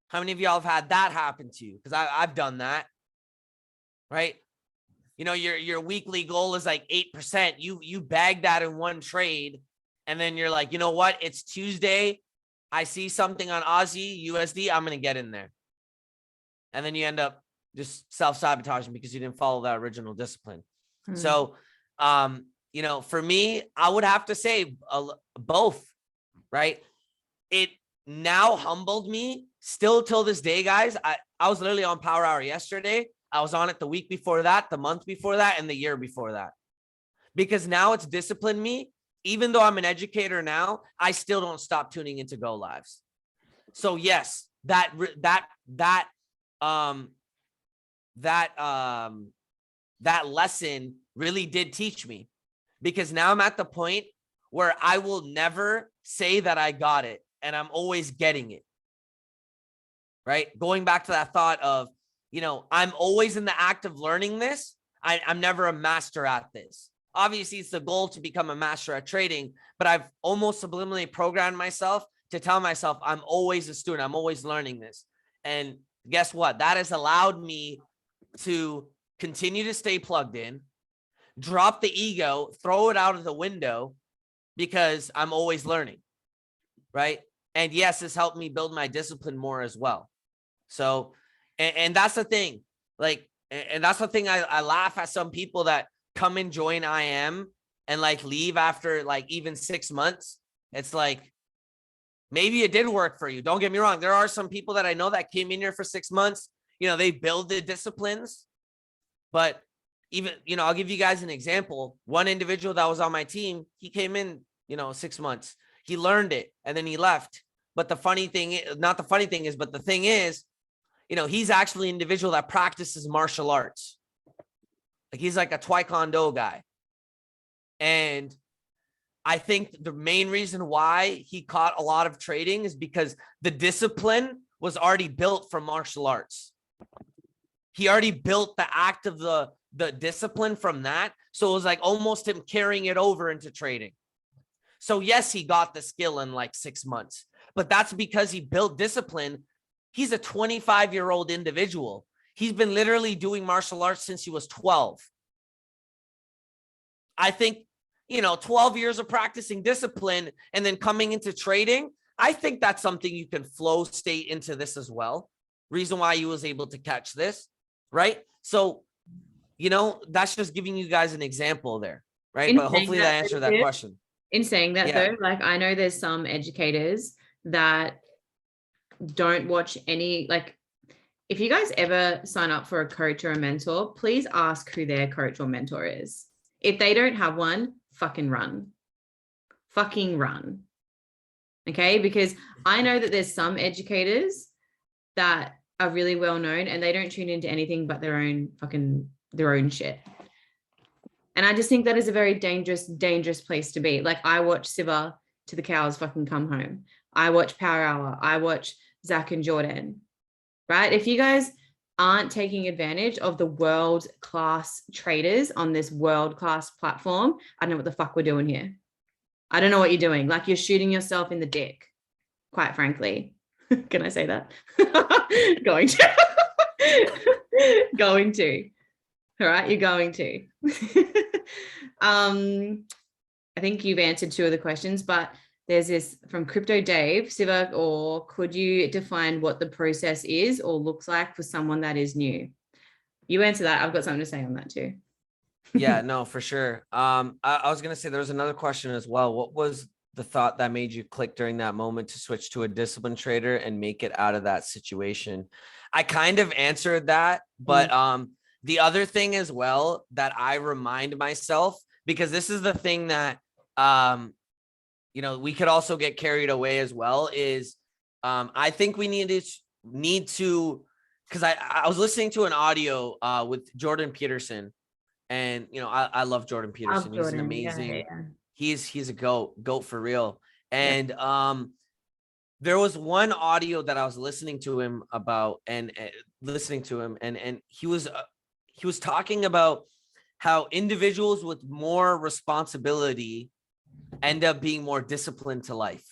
How many of y'all have had that happen to you? Because I've done that, right? Your weekly goal is like 8%. You bag that in one trade, and then you're like, what? It's Tuesday. I see something on Aussie USD. I'm going to get in there. And then you end up just self-sabotaging because you didn't follow that original discipline. So, for me, I would have to say both, right? It now humbled me still till this day, guys. I was literally on Power Hour yesterday. I was on it the week before that, the month before that, and the year before that. Because now it's disciplined me even though I'm an educator now, I still don't stop tuning into Go Lives. So yes, that lesson really did teach me, because now I'm at the point where I will never say that I got it, and I'm always getting it. Right? Going back to that thought of, I'm always in the act of learning this. I'm never a master at this. Obviously, it's the goal to become a master at trading, but I've almost subliminally programmed myself to tell myself I'm always a student. I'm always learning this. And guess what? That has allowed me to continue to stay plugged in, drop the ego, throw it out of the window, because I'm always learning, right? And yes, this helped me build my discipline more as well. So, and that's the thing, like, and that's the thing I laugh at some people that come and join IM and like leave after like even 6 months. It's like, maybe it did work for you. Don't get me wrong. There are some people that I know that came in here for 6 months, they build the disciplines, but even, I'll give you guys an example. One individual that was on my team, he came in, 6 months, he learned it and then he left. But the thing is, he's actually an individual that practices martial arts. Like, he's like a Taekwondo guy. And I think the main reason why he caught a lot of trading is because the discipline was already built from martial arts. He already built the act of the discipline from that. So it was like almost him carrying it over into trading. So yes, he got the skill in like 6 months, but that's because he built discipline. He's a 25-year-old individual. He's been literally doing martial arts since he was 12. I think, 12 years of practicing discipline and then coming into trading, I think that's something you can flow state into this as well. Reason why he was able to catch this, right? So, that's just giving you guys an example there, right? But hopefully that answered that question. In saying that, though, like, I know there's some educators that don't watch any, like, if you guys ever sign up for a coach or a mentor, please ask who their coach or mentor is. If they don't have one, fucking run. Okay? Because I know that there's some educators that are really well known and they don't tune into anything but their own shit. And I just think that is a very dangerous place to be. Like, I watch Siva to the cows fucking come home. I watch Power Hour. I watch Zach and Jordan, right? If you guys aren't taking advantage of the world-class traders on this world-class platform, I don't know what the fuck we're doing here. I don't know what you're doing. Like, you're shooting yourself in the dick, quite frankly. Can I say that? Going to. All right, you're going to. I think you've answered 2 of the questions, but there's this from Crypto Dave, Siva, or could you define what the process is or looks like for someone that is new? You answer that. I've got something to say on that too. Yeah, no, for sure. I was going to say there was another question as well. What was the thought that made you click during that moment to switch to a disciplined trader and make it out of that situation? I kind of answered that, but the other thing as well that I remind myself, because this is the thing that, we could also get carried away as well, is I think we need to, because I was listening to an audio with Jordan Peterson, and I love Jordan Peterson. He's an amazing, he's a goat for real. And there was one audio that I was listening to him about, and he was talking about how individuals with more responsibility end up being more disciplined to life.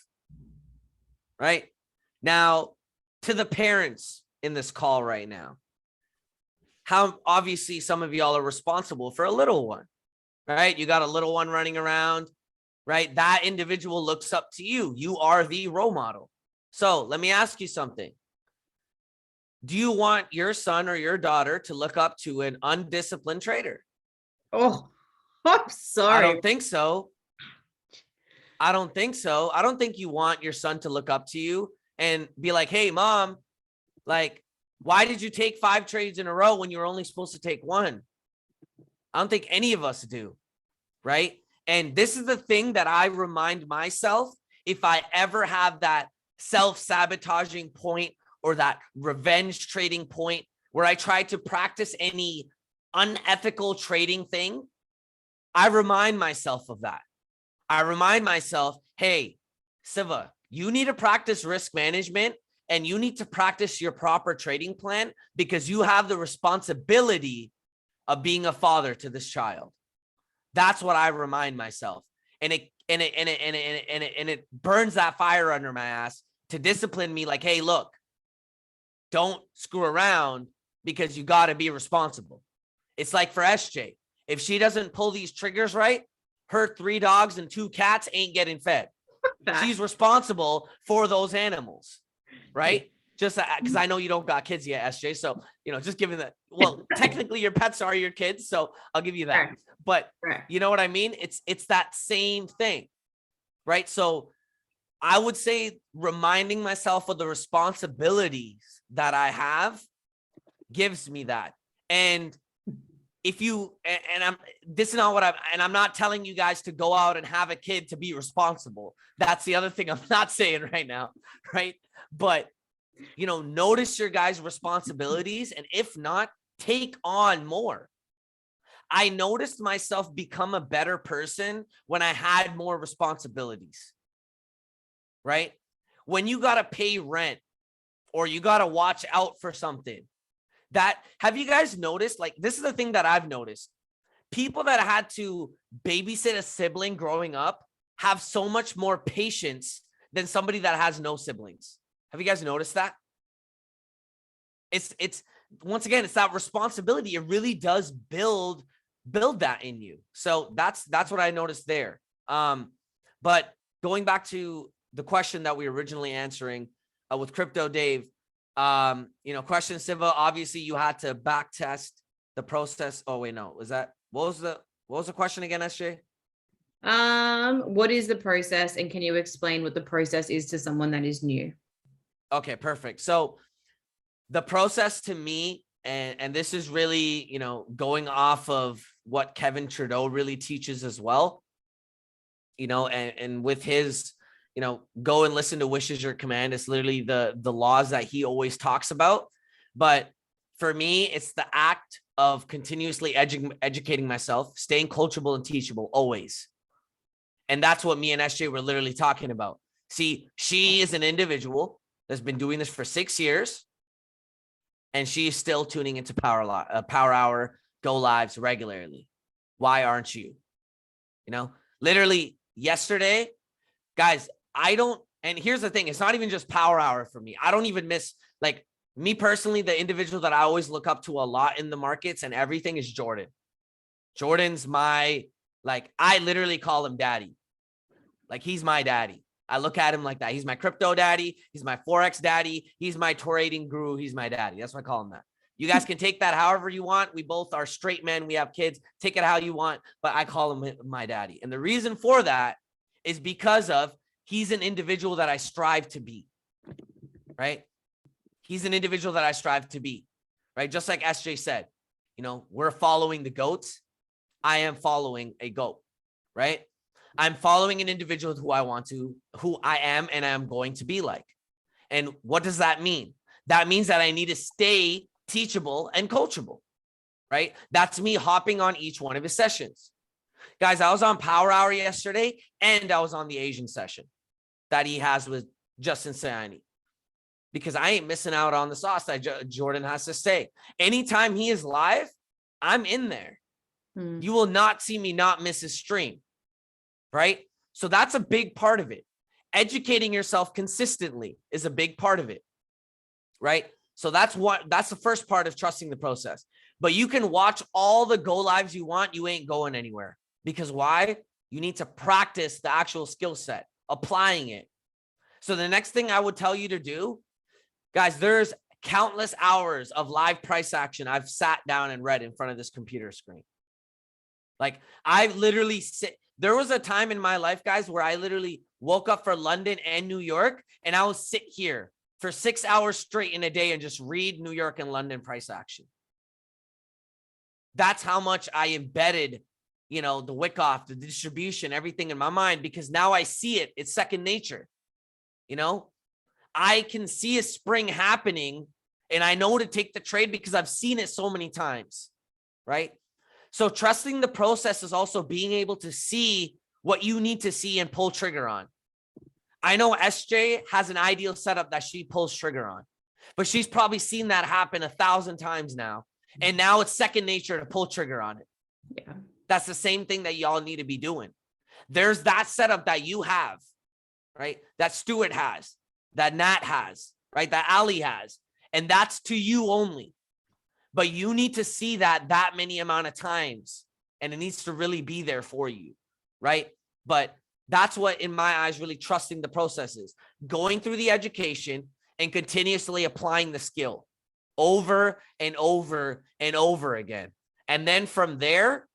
Right now, to the parents in this call right now, how obviously some of y'all are responsible for a little one, right? You got a little one running around, right? That individual looks up to you. You are the role model. So let me ask you something. Do you want your son or your daughter to look up to an undisciplined trader? Oh, I'm sorry. I don't think so. I don't think you want your son to look up to you and be like, hey, mom, like, why did you take 5 trades in a row when you were only supposed to take 1? I don't think any of us do, right? And this is the thing that I remind myself if I ever have that self-sabotaging point or that revenge trading point where I try to practice any unethical trading thing. I remind myself of that. I remind myself, hey, Siva, you need to practice risk management and you need to practice your proper trading plan because you have the responsibility of being a father to this child. That's what I remind myself. And it burns that fire under my ass to discipline me like, hey, look, don't screw around because you got to be responsible. It's like for SJ, if she doesn't pull these triggers right, her 3 dogs and 2 cats ain't getting fed. She's responsible for those animals, right? Yeah. Just because I know you don't got kids yet, SJ. So, just giving that. Well, technically your pets are your kids. So I'll give you that. But you know what I mean? It's that same thing, right? So I would say reminding myself of the responsibilities that I have gives me that. And if you, I'm not telling you guys to go out and have a kid to be responsible. That's the other thing I'm not saying right now, right? But, notice your guys' responsibilities. And if not, take on more. I noticed myself become a better person when I had more responsibilities, right? When you got to pay rent or you got to watch out for something, have you guys noticed? Like, this is the thing that I've noticed. People that had to babysit a sibling growing up have so much more patience than somebody that has no siblings. Have you guys noticed that? It's once again, it's that responsibility. It really does build that in you. So that's what I noticed there. But going back to the question that we were originally answering with Crypto Dave, question Siva, obviously you had to back test the process. Oh wait, no, what was the question again, SJ? What is the process and can you explain what the process is to someone that is new? Okay, perfect. So the process to me, and this is really, going off of what Kevin Trudeau really teaches as well, and with his, go and listen to wishes your command. It's literally the laws that he always talks about. But for me, it's the act of continuously educating myself, staying coachable and teachable always. And that's what me and SJ were literally talking about. See, she is an individual that's been doing this for 6 years. And she's still tuning into Power Hour, Go Lives regularly. Why aren't you? Literally yesterday, guys, and here's the thing, it's not even just Power Hour for me. I don't even miss, like, me personally, the individual that I always look up to a lot in the markets and everything is Jordan. Jordan's I literally call him daddy. Like, he's my daddy. I look at him like that. He's my crypto daddy. He's my Forex daddy. He's my trading guru. He's my daddy. That's what I call him that. You guys can take that however you want. We both are straight men. We have kids. Take it how you want, but I call him my daddy. And the reason for that is because he's an individual that I strive to be, right? He's an individual that I strive to be, right? Just like SJ said, we're following the goats. I am following a goat, right? I'm following an individual who I am, and I am going to be like. And what does that mean? That means that I need to stay teachable and coachable, right? That's me hopping on each one of his sessions. Guys, I was on Power Hour yesterday, and I was on the Asian session that he has with Justin Sayani, because I ain't missing out on the sauce that Jordan has to say. Anytime he is live, I'm in there. You will not see me not miss his stream. Right? So that's a big part of it. Educating yourself consistently is a big part of it. Right? So that's the first part of trusting the process. But you can watch all the go lives you want. You ain't going anywhere. Because why? You need to practice the actual skill set, applying it. So the next thing I would tell you to do, guys, there's countless hours of live price action I've sat down and read in front of this computer screen. Like, I literally there was a time in my life, guys, where I literally woke up for London and New York, and I would sit here for 6 hours straight in a day and just read New York and London price action. That's how much I embedded you know, the wick off, the distribution, everything in my mind, because now I see it. It's second nature. You know, I can see a spring happening and I know to take the trade because I've seen it so many times, right? So trusting the process is also being able to see what you need to see and pull trigger on. I know SJ has an ideal setup that she pulls trigger on, but she's probably seen that happen 1,000 times now. And now it's second nature to pull trigger on it. Yeah. That's the same thing that y'all need to be doing. There's that setup that you have, right? That Stuart has, that Nat has, right? That Ali has. And that's to you only. But you need to see that many amount of times. And it needs to really be there for you, right? But that's what, in my eyes, really trusting the process is. Going through the education and continuously applying the skill over and over and over again. And then from there,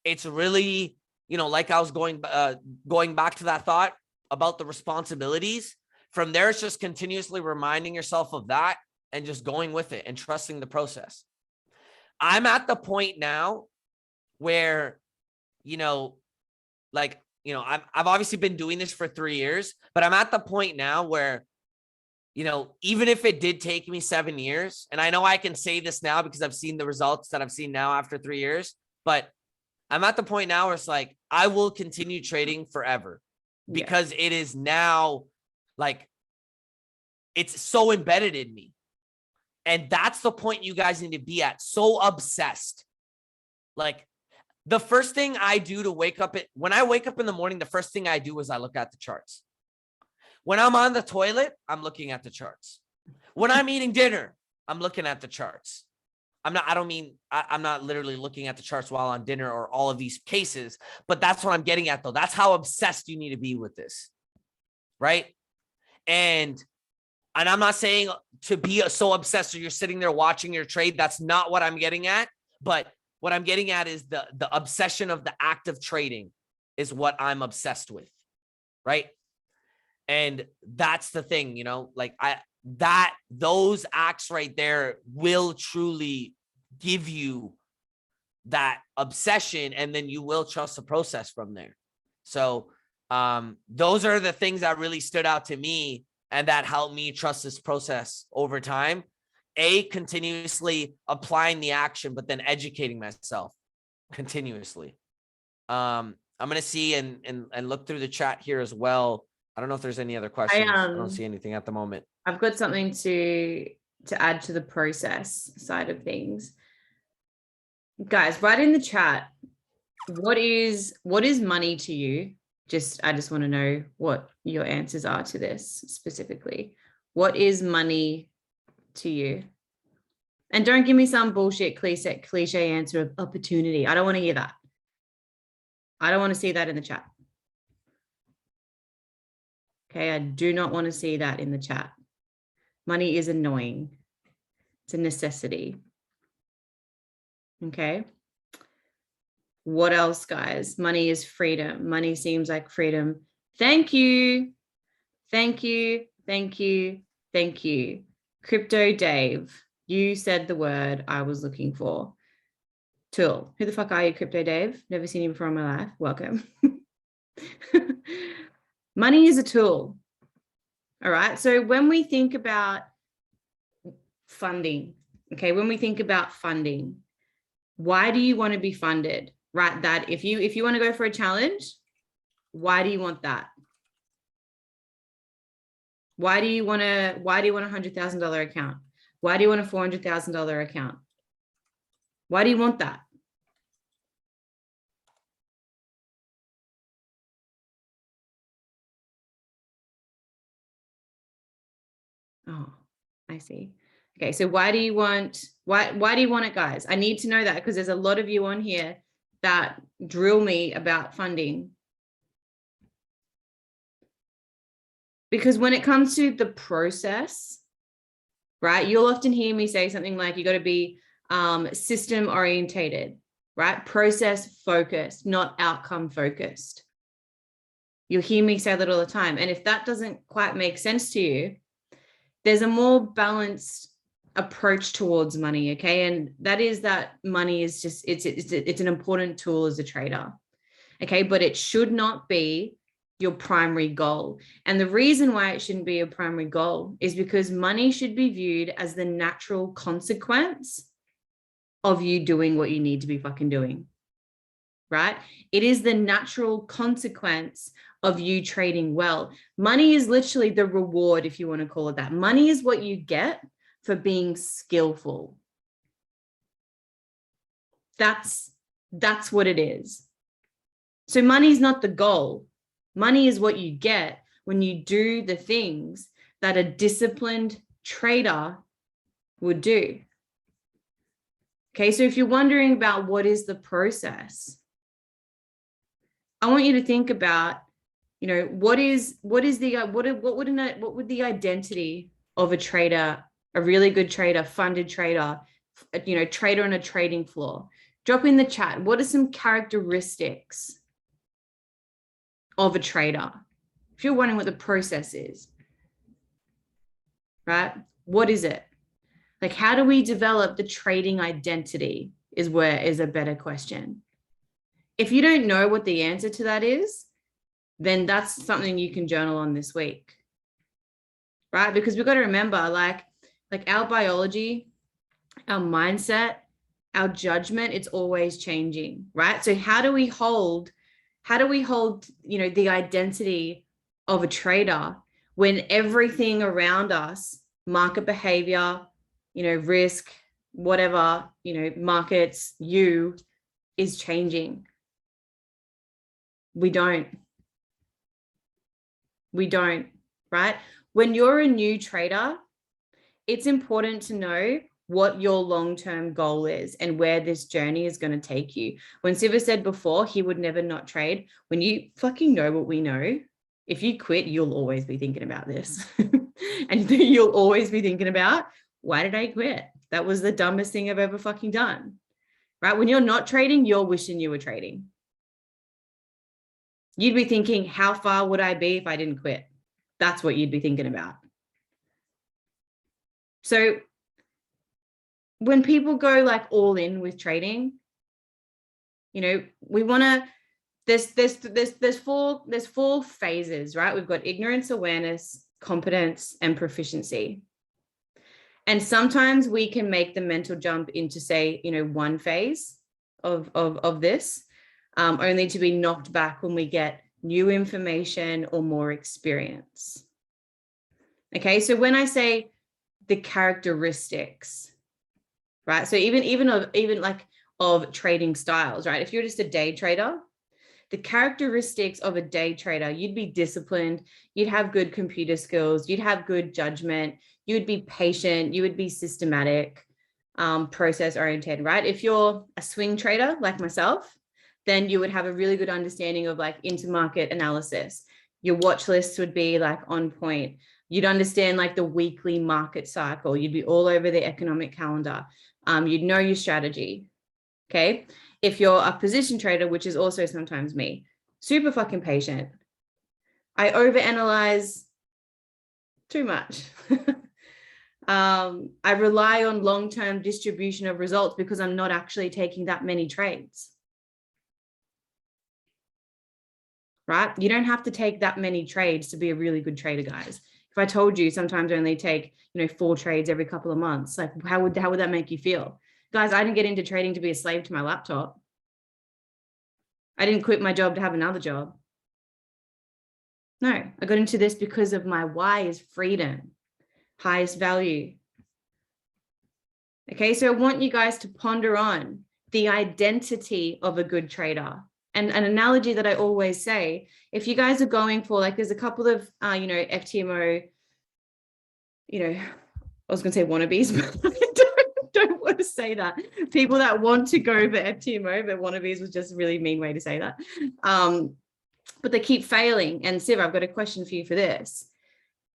it's really, you know, like I was going back to that thought about the responsibilities. From there, it's just continuously reminding yourself of that and just going with it and trusting the process. I'm at the point now where, you know, like, you know, I've obviously been doing this for 3 years, but I'm at the point now where, you know, even if it did take me 7 years, and I know I can say this now because I've seen the results that I've seen now after 3 years, but I'm at the point now where it's like, I will continue trading forever because it is now like, it's so embedded in me. And that's the point you guys need to be at. So obsessed. Like, the first thing I do to wake up, when I wake up in the morning, the first thing I do is I look at the charts. When I'm on the toilet, I'm looking at the charts. When I'm eating dinner, I'm looking at the charts. I'm not literally looking at the charts while on dinner or all of these cases, but that's what I'm getting at though. That's how obsessed you need to be with this. Right. And I'm not saying to be so obsessed or you're sitting there watching your trade. That's not what I'm getting at. But what I'm getting at is the obsession of the act of trading is what I'm obsessed with. Right. And that's the thing, you know, like those acts right there will truly give you that obsession, and then you will trust the process from there. So those are the things that really stood out to me and that helped me trust this process over time. Continuously applying the action, but then educating myself continuously. I'm going to see and look through the chat here as well. I don't know if there's any other questions. I don't see anything at the moment. I've got something to add to the process side of things. Guys, write in the chat, what is money to you? I just want to know what your answers are to this specifically. What is money to you? And don't give me some bullshit cliche answer of opportunity. I don't want to hear that. I don't want to see that in the chat. Okay, I do not want to see that in the chat. Money is annoying. It's a necessity. Okay. What else, guys? Money is freedom. Money seems like freedom. Thank you. Thank you. Thank you. Thank you. Crypto Dave, you said the word I was looking for. Tool. Who the fuck are you, Crypto Dave? Never seen you before in my life. Welcome. Money is a tool. All right. So when we think about funding, okay, when we think about funding, why do you want to be funded? Right. That if you want to go for a challenge, why do you want that? Why do you want a $100,000 account? Why do you want a $400,000 account? Why do you want that? Oh, I see. Okay, so why do you want it, guys? I need to know that because there's a lot of you on here that drill me about funding. Because when it comes to the process, right, you'll often hear me say something like you got to be system orientated, right? Process focused, not outcome focused. You'll hear me say that all the time. And if that doesn't quite make sense to you, there's a more balanced approach towards money. Okay. And that is that money is just, it's an important tool as a trader. Okay. But it should not be your primary goal. And the reason why it shouldn't be your primary goal is because money should be viewed as the natural consequence of you doing what you need to be fucking doing. Right? It is the natural consequence of you trading well. Money is literally the reward, if you want to call it that. Money is what you get for being skillful. That's what it is. So money is not the goal. Money is what you get when you do the things that a disciplined trader would do. Okay, so if you're wondering about what is the process, I want you to think about, you know, what would the identity of a trader, a really good trader, funded trader, you know, trader on a trading floor? Drop in the chat. What are some characteristics of a trader? If you're wondering what the process is, right? What is it? Like, how do we develop the trading identity is a better question. If you don't know what the answer to that is, then that's something you can journal on this week, right? Because we've got to remember, like our biology, our mindset, our judgment, it's always changing, right? So how do we hold, you know, the identity of a trader when everything around us, market behavior, you know, risk, whatever, you know, markets, is changing? We don't, right? When you're a new trader, it's important to know what your long-term goal is and where this journey is going to take you. When Siva said before, he would never not trade. When you fucking know what we know, if you quit, you'll always be thinking about this. And you'll always be thinking about, why did I quit? That was the dumbest thing I've ever fucking done, right? When you're not trading, you're wishing you were trading. You'd be thinking, how far would I be if I didn't quit? That's what you'd be thinking about. So when people go like all in with trading, you know, we want to, there's four phases, right? We've got ignorance, awareness, competence, and proficiency. And sometimes we can make the mental jump into, say, you know, one phase of this, only to be knocked back when we get new information or more experience. Okay, so when I say the characteristics, right? So even like of trading styles, right? If you're just a day trader, the characteristics of a day trader, you'd be disciplined, you'd have good computer skills, you'd have good judgment, you would be patient, you would be systematic, process oriented, right? If you're a swing trader like myself, then you would have a really good understanding of like intermarket analysis. Your watch lists would be like on point. You'd understand like the weekly market cycle. You'd be all over the economic calendar. You'd know your strategy. Okay. If you're a position trader, which is also sometimes me, super fucking patient. I overanalyze too much. I rely on long-term distribution of results because I'm not actually taking that many trades. Right? You don't have to take that many trades to be a really good trader, guys. If I told you sometimes I only take, you know, 4 trades every couple of months, like how would that make you feel? Guys, I didn't get into trading to be a slave to my laptop. I didn't quit my job to have another job. No, I got into this because of my why is freedom, highest value. Okay, so I want you guys to ponder on the identity of a good trader. And an analogy that I always say, if you guys are going for, like, there's a couple of, you know, FTMO, you know, I was going to say wannabes, but I don't want to say that. People that want to go for FTMO, but wannabes was just a really mean way to say that. But they keep failing. And Siva, I've got a question for you for this.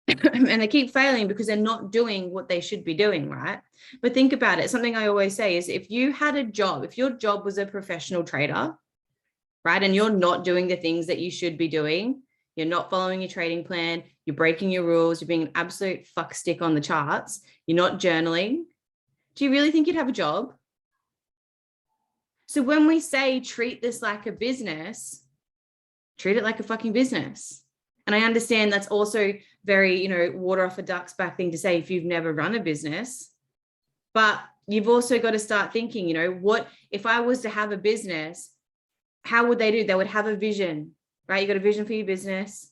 And they keep failing because they're not doing what they should be doing, right? But think about it. Something I always say is, if you had a job, if your job was a professional trader, right, and you're not doing the things that you should be doing, you're not following your trading plan, you're breaking your rules, you're being an absolute fuckstick on the charts, you're not journaling, do you really think you'd have a job? So when we say treat this like a business, treat it like a fucking business. And I understand that's also very, water off a duck's back thing to say if you've never run a business. But you've also got to start thinking, what if I was to have a business, how would they do? They would have a vision, right? You got a vision for your business.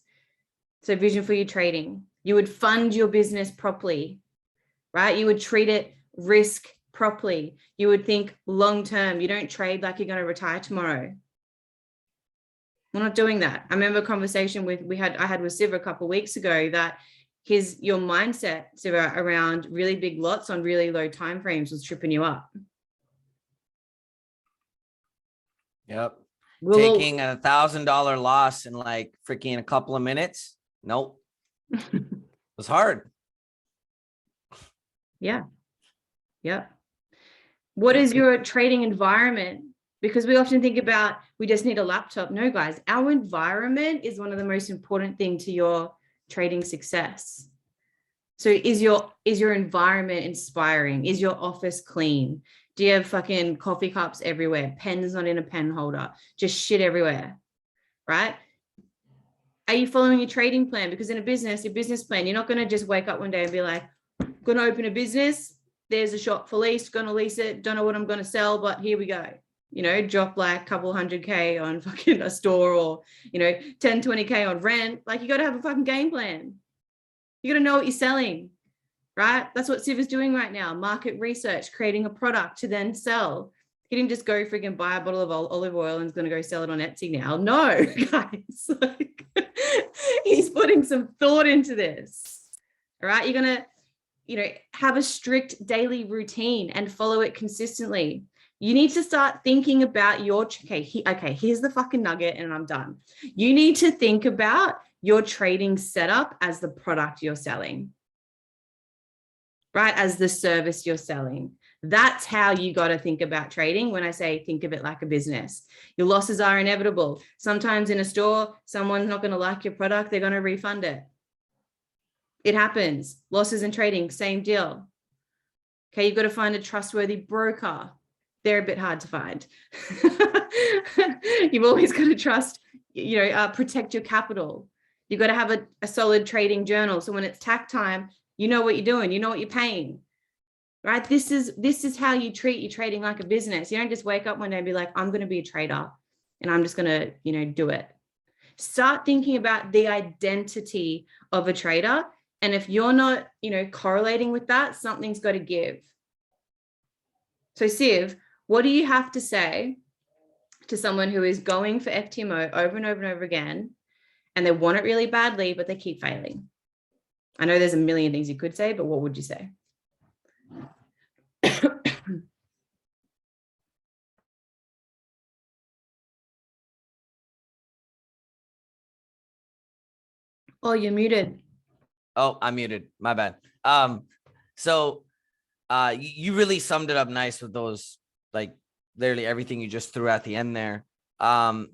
So vision for your trading. You would fund your business properly, right? You would treat it risk properly. You would think long term. You don't trade like you're going to retire tomorrow. We're not doing that. I remember a conversation I had with Siva a couple of weeks ago that your mindset, Siva, around really big lots on really low timeframes was tripping you up. Yep. Taking $1,000 loss in like freaking a couple of minutes. Nope. It was hard. Yeah. Yeah. What is your trading environment? Because we often think about, we just need a laptop. No, guys, our environment is one of the most important things to your trading success. So is your environment inspiring? Is your office clean? Do you have fucking coffee cups everywhere? Pens not in a pen holder, just shit everywhere, right? Are you following your trading plan? Because in a business, your business plan, you're not going to just wake up one day and be like, going to open a business. There's a shop for lease, going to lease it. Don't know what I'm going to sell, but here we go. Drop like a couple $100K on fucking a store or, 10, 20K on rent. Like you got to have a fucking game plan. You got to know what you're selling, right? That's what Siva's doing right now. Market research, creating a product to then sell. He didn't just go freaking buy a bottle of olive oil and is going to go sell it on Etsy now. No, guys. Like, he's putting some thought into this, all right? You're going to, have a strict daily routine and follow it consistently. You need to start thinking about here's the fucking nugget and I'm done. You need to think about your trading setup as the product you're selling, right? As the service you're selling. That's how you got to think about trading. When I say think of it like a business, your losses are inevitable. Sometimes in a store, someone's not going to like your product. They're going to refund it. It happens. Losses in trading, same deal. Okay, you've got to find a trustworthy broker. They're a bit hard to find. You've always got to trust, protect your capital. You've got to have a solid trading journal. So when it's tack time, you know what you're doing, you know what you're paying, right? This is how you treat your trading like a business. You don't just wake up one day and be like, I'm going to be a trader and I'm just going to, do it. Start thinking about the identity of a trader. And if you're not, correlating with that, something's got to give. So Siv, what do you have to say to someone who is going for FTMO over and over and over again, and they want it really badly, but they keep failing? I know there's a million things you could say, but what would you say? Oh, you're muted. Oh, I'm muted. My bad. So you really summed it up nice with those, like literally everything you just threw at the end there. But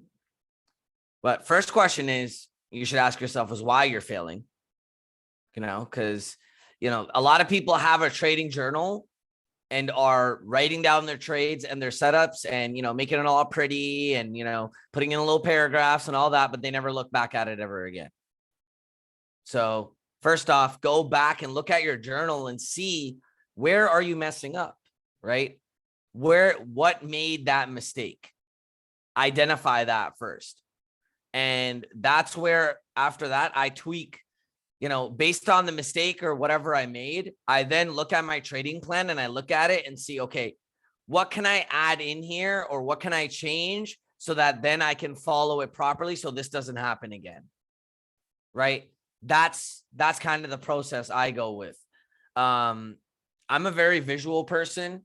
first question is, you should ask yourself is why you're failing, because, a lot of people have a trading journal and are writing down their trades and their setups and, making it all pretty and, putting in little paragraphs and all that, but they never look back at it ever again. So first off, go back and look at your journal and see, where are you messing up, right? What made that mistake? Identify that first. And that's where, after that, I tweak, based on the mistake or whatever I made. I then look at my trading plan and I look at it and see, okay, what can I add in here or what can I change so that then I can follow it properly so this doesn't happen again, right? That's kind of the process I go with. I'm a very visual person.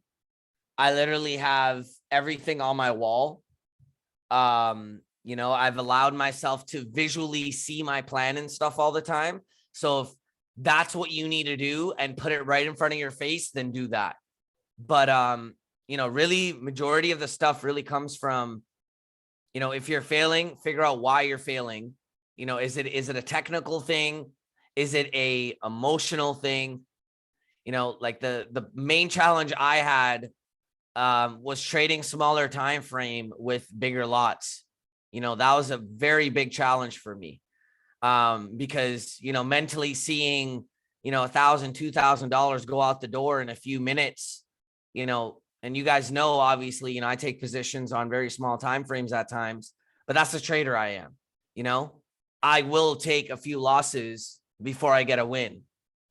I literally have everything on my wall. I've allowed myself to visually see my plan and stuff all the time. So if that's what you need to do and put it right in front of your face, then do that. But, really majority of the stuff really comes from, if you're failing, figure out why you're failing, is it a technical thing? Is it a emotional thing? Like the main challenge I had was trading smaller time frame with bigger lots. That was a very big challenge for me. Because, mentally seeing, $1,000, $2,000 go out the door in a few minutes, and you guys know, obviously, I take positions on very small time frames at times, but that's the trader I am. I will take a few losses before I get a win.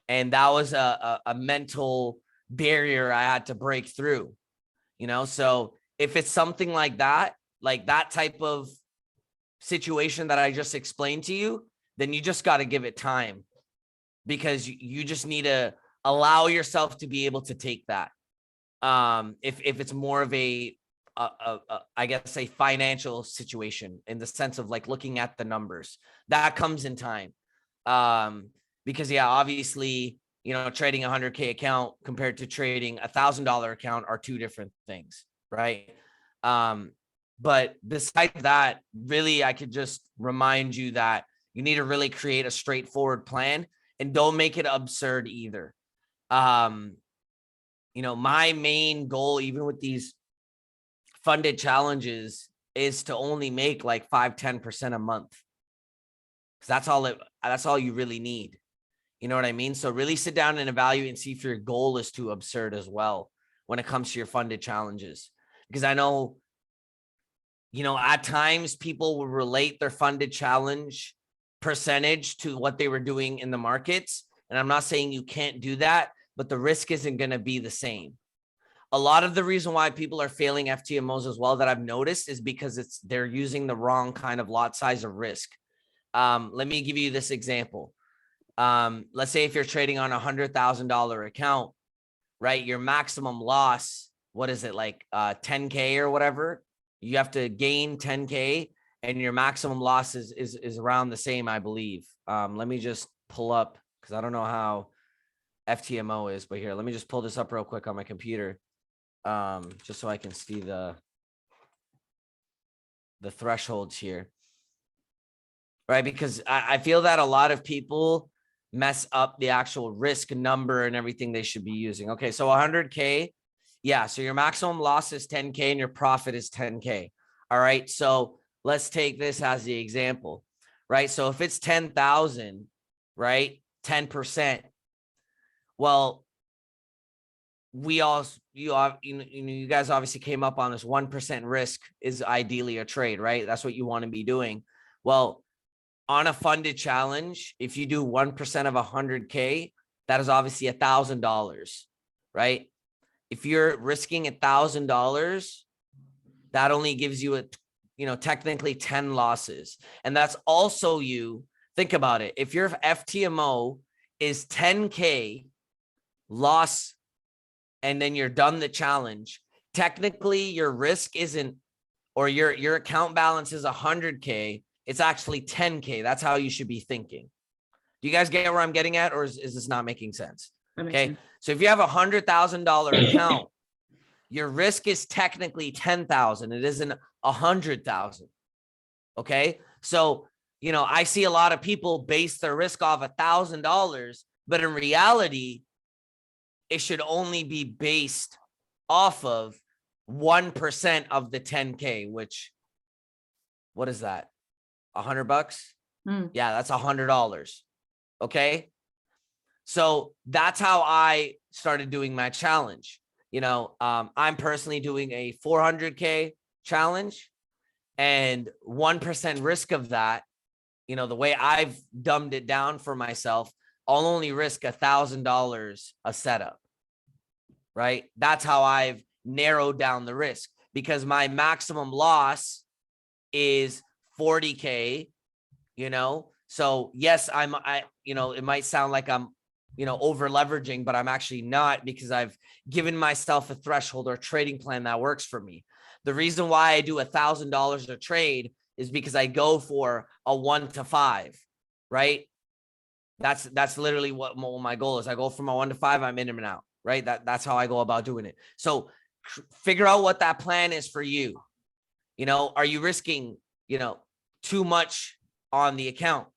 And that was a mental barrier I had to break through, so if it's something like that type of situation that I just explained to you, then you just got to give it time, because you just need to allow yourself to be able to take that. If it's more of I guess a financial situation, in the sense of like looking at the numbers, that comes in time. Because obviously, trading a 100K account compared to trading $1,000 account are two different things, right? But besides that, really, I could just remind you that you need to really create a straightforward plan, and don't make it absurd either. My main goal, even with these funded challenges, is to only make like 5-10% a month. Because that's all you really need. You know what I mean? So really sit down and evaluate and see if your goal is too absurd as well when it comes to your funded challenges. Because I know, at times people will relate their funded challenge percentage to what they were doing in the markets. And I'm not saying you can't do that, but the risk isn't going to be the same. A lot of the reason why people are failing FTMOs as well, that I've noticed, is because they're using the wrong kind of lot size of risk. Let me give you this example. Let's say if you're trading on $100,000 account, right? Your maximum loss, what is it, like 10K or whatever? You have to gain 10K, and your maximum loss is around the same, I believe. Let me just pull up, because I don't know how FTMO is, but here, let me just pull this up real quick on my computer, just so I can see the thresholds here, right? Because I feel that a lot of people mess up the actual risk number and everything they should be using. Okay, so 100K. Yeah, so your maximum loss is 10K and your profit is 10K. All right, so let's take this as the example, right? So if it's 10,000, right, 10%, well, you guys obviously came up on this 1% risk is ideally a trade, right? That's what you want to be doing. Well, on a funded challenge, if you do 1% of 100K, that is obviously $1,000, right? If you're risking $1,000, that only gives you technically 10 losses. And that's also think about it. If your FTMO is 10K loss, and then you're done the challenge, technically your risk isn't, or your account balance is 100K. It's actually 10K. That's how you should be thinking. Do you guys get where I'm getting at, or is this not making sense? Okay. So if you have $100,000 account, your risk is technically 10,000. It isn't 100,000. Okay. So, I see a lot of people base their risk off $1,000, but in reality, it should only be based off of 1% of the 10K, which, what is that? $100? Yeah, that's $100. Okay. So that's how I started doing my challenge. I'm personally doing a 400K challenge, and 1% risk of that, the way I've dumbed it down for myself, I'll only risk $1,000 a setup, right? That's how I've narrowed down the risk, because my maximum loss is 40K, so yes, it might sound like I'm, over leveraging, but I'm actually not, because I've given myself a threshold or trading plan that works for me. The reason why I do $1,000 a trade is because I go for a 1 to 5, right? That's literally what my goal is. I go from a 1 to 5, I'm in and out, right? That's how I go about doing it. So figure out what that plan is for you. Are you risking, too much on the account,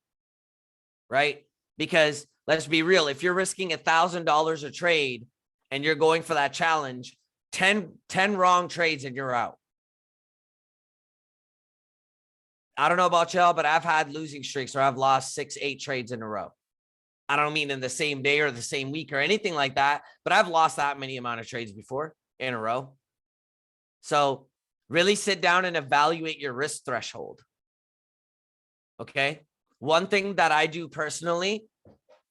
right? Because let's be real, if you're risking $1,000 a trade and you're going for that challenge, 10 wrong trades and you're out. I don't know about y'all, but I've had losing streaks where I've lost 6-8 trades in a row. I don't mean in the same day or the same week or anything like that, but I've lost that many amount of trades before in a row. So really sit down and evaluate your risk threshold. Okay. One thing that I do personally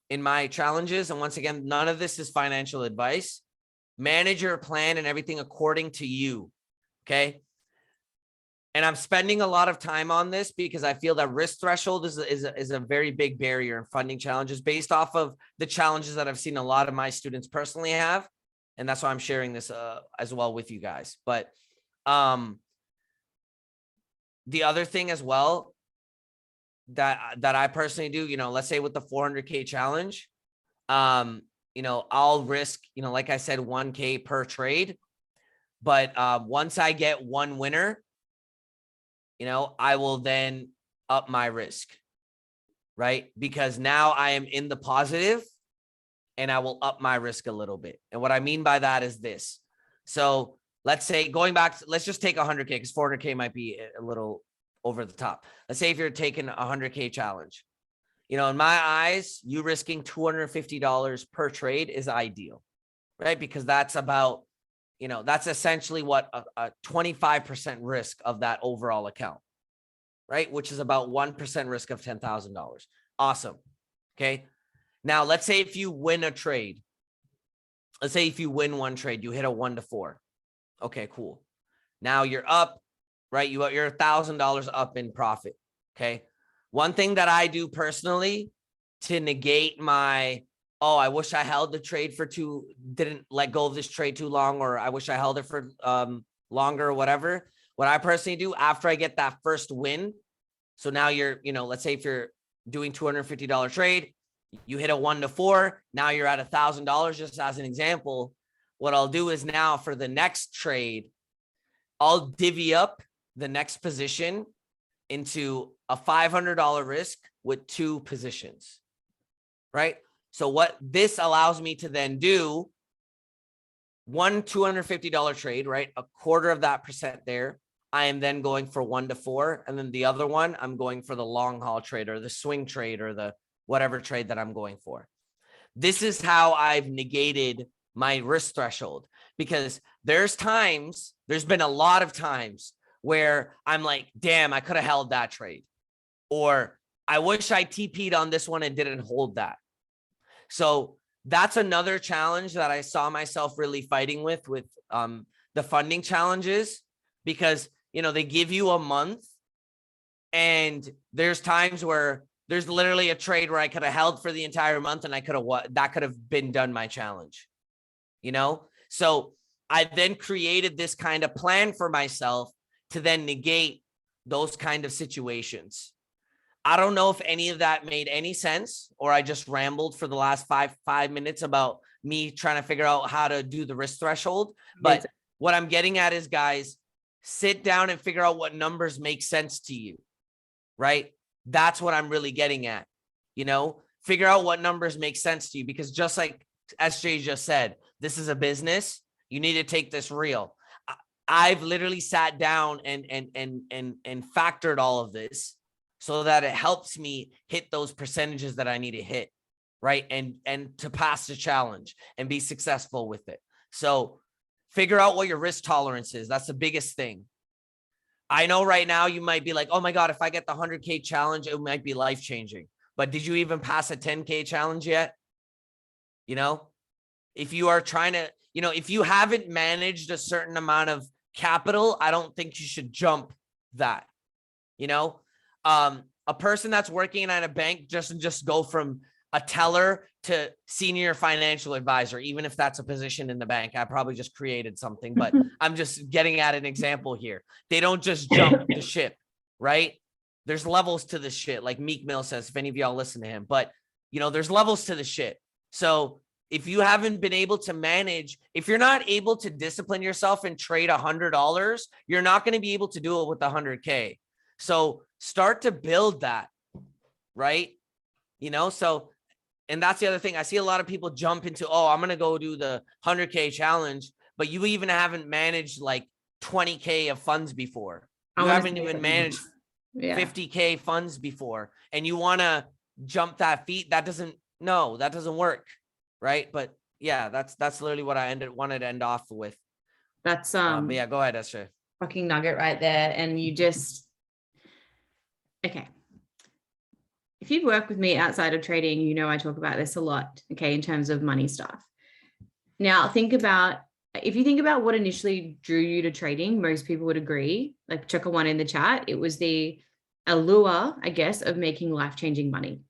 in my challenges, and once again, none of this is financial advice, manage your plan and everything according to you. Okay. And I'm spending a lot of time on this because I feel that risk threshold is a very big barrier in funding challenges based off of the challenges that I've seen a lot of my students personally have. And that's why I'm sharing this as well with you guys. But the other thing as well that I personally do, you know, let's say with the 400K challenge, you know, I'll risk, you know, like I said, 1K per trade. But once I get one winner, you know, I will then up my risk, right? Because now I am in the positive and I will up my risk a little bit. And what I mean by that is this. So let's say going back, let's just take 100K because 400K might be a little over the top. Let's say if you're taking a 100K challenge, you know, in my eyes, you risking $250 per trade is ideal, right? Because that's about, you know, that's essentially what a 25% risk of that overall account, right? Which is about 1% risk of $10,000. Awesome. Okay. Now let's say if you win a trade, let's say if you win one trade, you hit a 1 to 4. Okay, cool. Now you're up, right? You're $1,000 up in profit. Okay. One thing that I do personally to negate my, oh, I wish I held the trade for didn't let go of this trade too long, or I wish I held it for longer or whatever. What I personally do after I get that first win. So now you're, you know, let's say if you're doing $250 trade, you hit a 1 to 4. Now you're at $1,000, just as an example. What I'll do is now for the next trade, I'll divvy up the next position into a $500 risk with 2 positions, right? So what this allows me to then do, one $250 trade, right? A quarter of that percent there, I am then going for 1 to 4. And then the other one, I'm going for the long haul trade or the swing trade or the whatever trade that I'm going for. This is how I've negated my risk threshold, because there's been a lot of times where I'm like, damn, I could have held that trade. Or I wish I TP'd on this one and didn't hold that. So that's another challenge that I saw myself really fighting with the funding challenges, because, you know, they give you a month and there's times where there's literally a trade where I could have held for the entire month and that could have been done my challenge, you know? So I then created this kind of plan for myself to then negate those kind of situations. I don't know if any of that made any sense, or I just rambled for the last five minutes about me trying to figure out how to do the risk threshold. But what I'm getting at is, guys, sit down and figure out what numbers make sense to you, right? That's what I'm really getting at. You know, figure out what numbers make sense to you, because just like SJ just said, this is a business. You need to take this real. I've literally sat down and factored all of this, so that it helps me hit those percentages that I need to hit, right? And to pass the challenge and be successful with it. So figure out what your risk tolerance is. That's the biggest thing. I know right now you might be like, oh my God, if I get the 100K challenge, it might be life-changing. But did you even pass a 10K challenge yet? You know, if you are trying to, you know, if you haven't managed a certain amount of capital, I don't think you should jump that, you know? A person that's working at a bank just go from a teller to senior financial advisor, even if that's a position in the bank. I probably just created something, but I'm just getting at an example here. They don't just jump the ship, right? There's levels to this shit, like Meek Mill says, if any of y'all listen to him, but you know, there's levels to the shit. So if you haven't been able to manage, if you're not able to discipline yourself and trade $100, you're not going to be able to do it with 100K. So start to build that, right? So, and that's the other thing. I see a lot of people jump into, oh, I'm going to go do the 100K challenge, but you even haven't managed like 20K of funds before. You haven't even managed 50K funds before, and you want to jump that feat. That doesn't work. Right. But yeah, that's literally what I wanted to end off with. That's but yeah, go ahead, SJ. Fucking nugget right there. And you just, okay. If you've worked with me outside of trading, I talk about this a lot, okay, in terms of money stuff. Now, if you think about what initially drew you to trading, most people would agree, like check a one in the chat, it was the allure, I guess, of making life-changing money.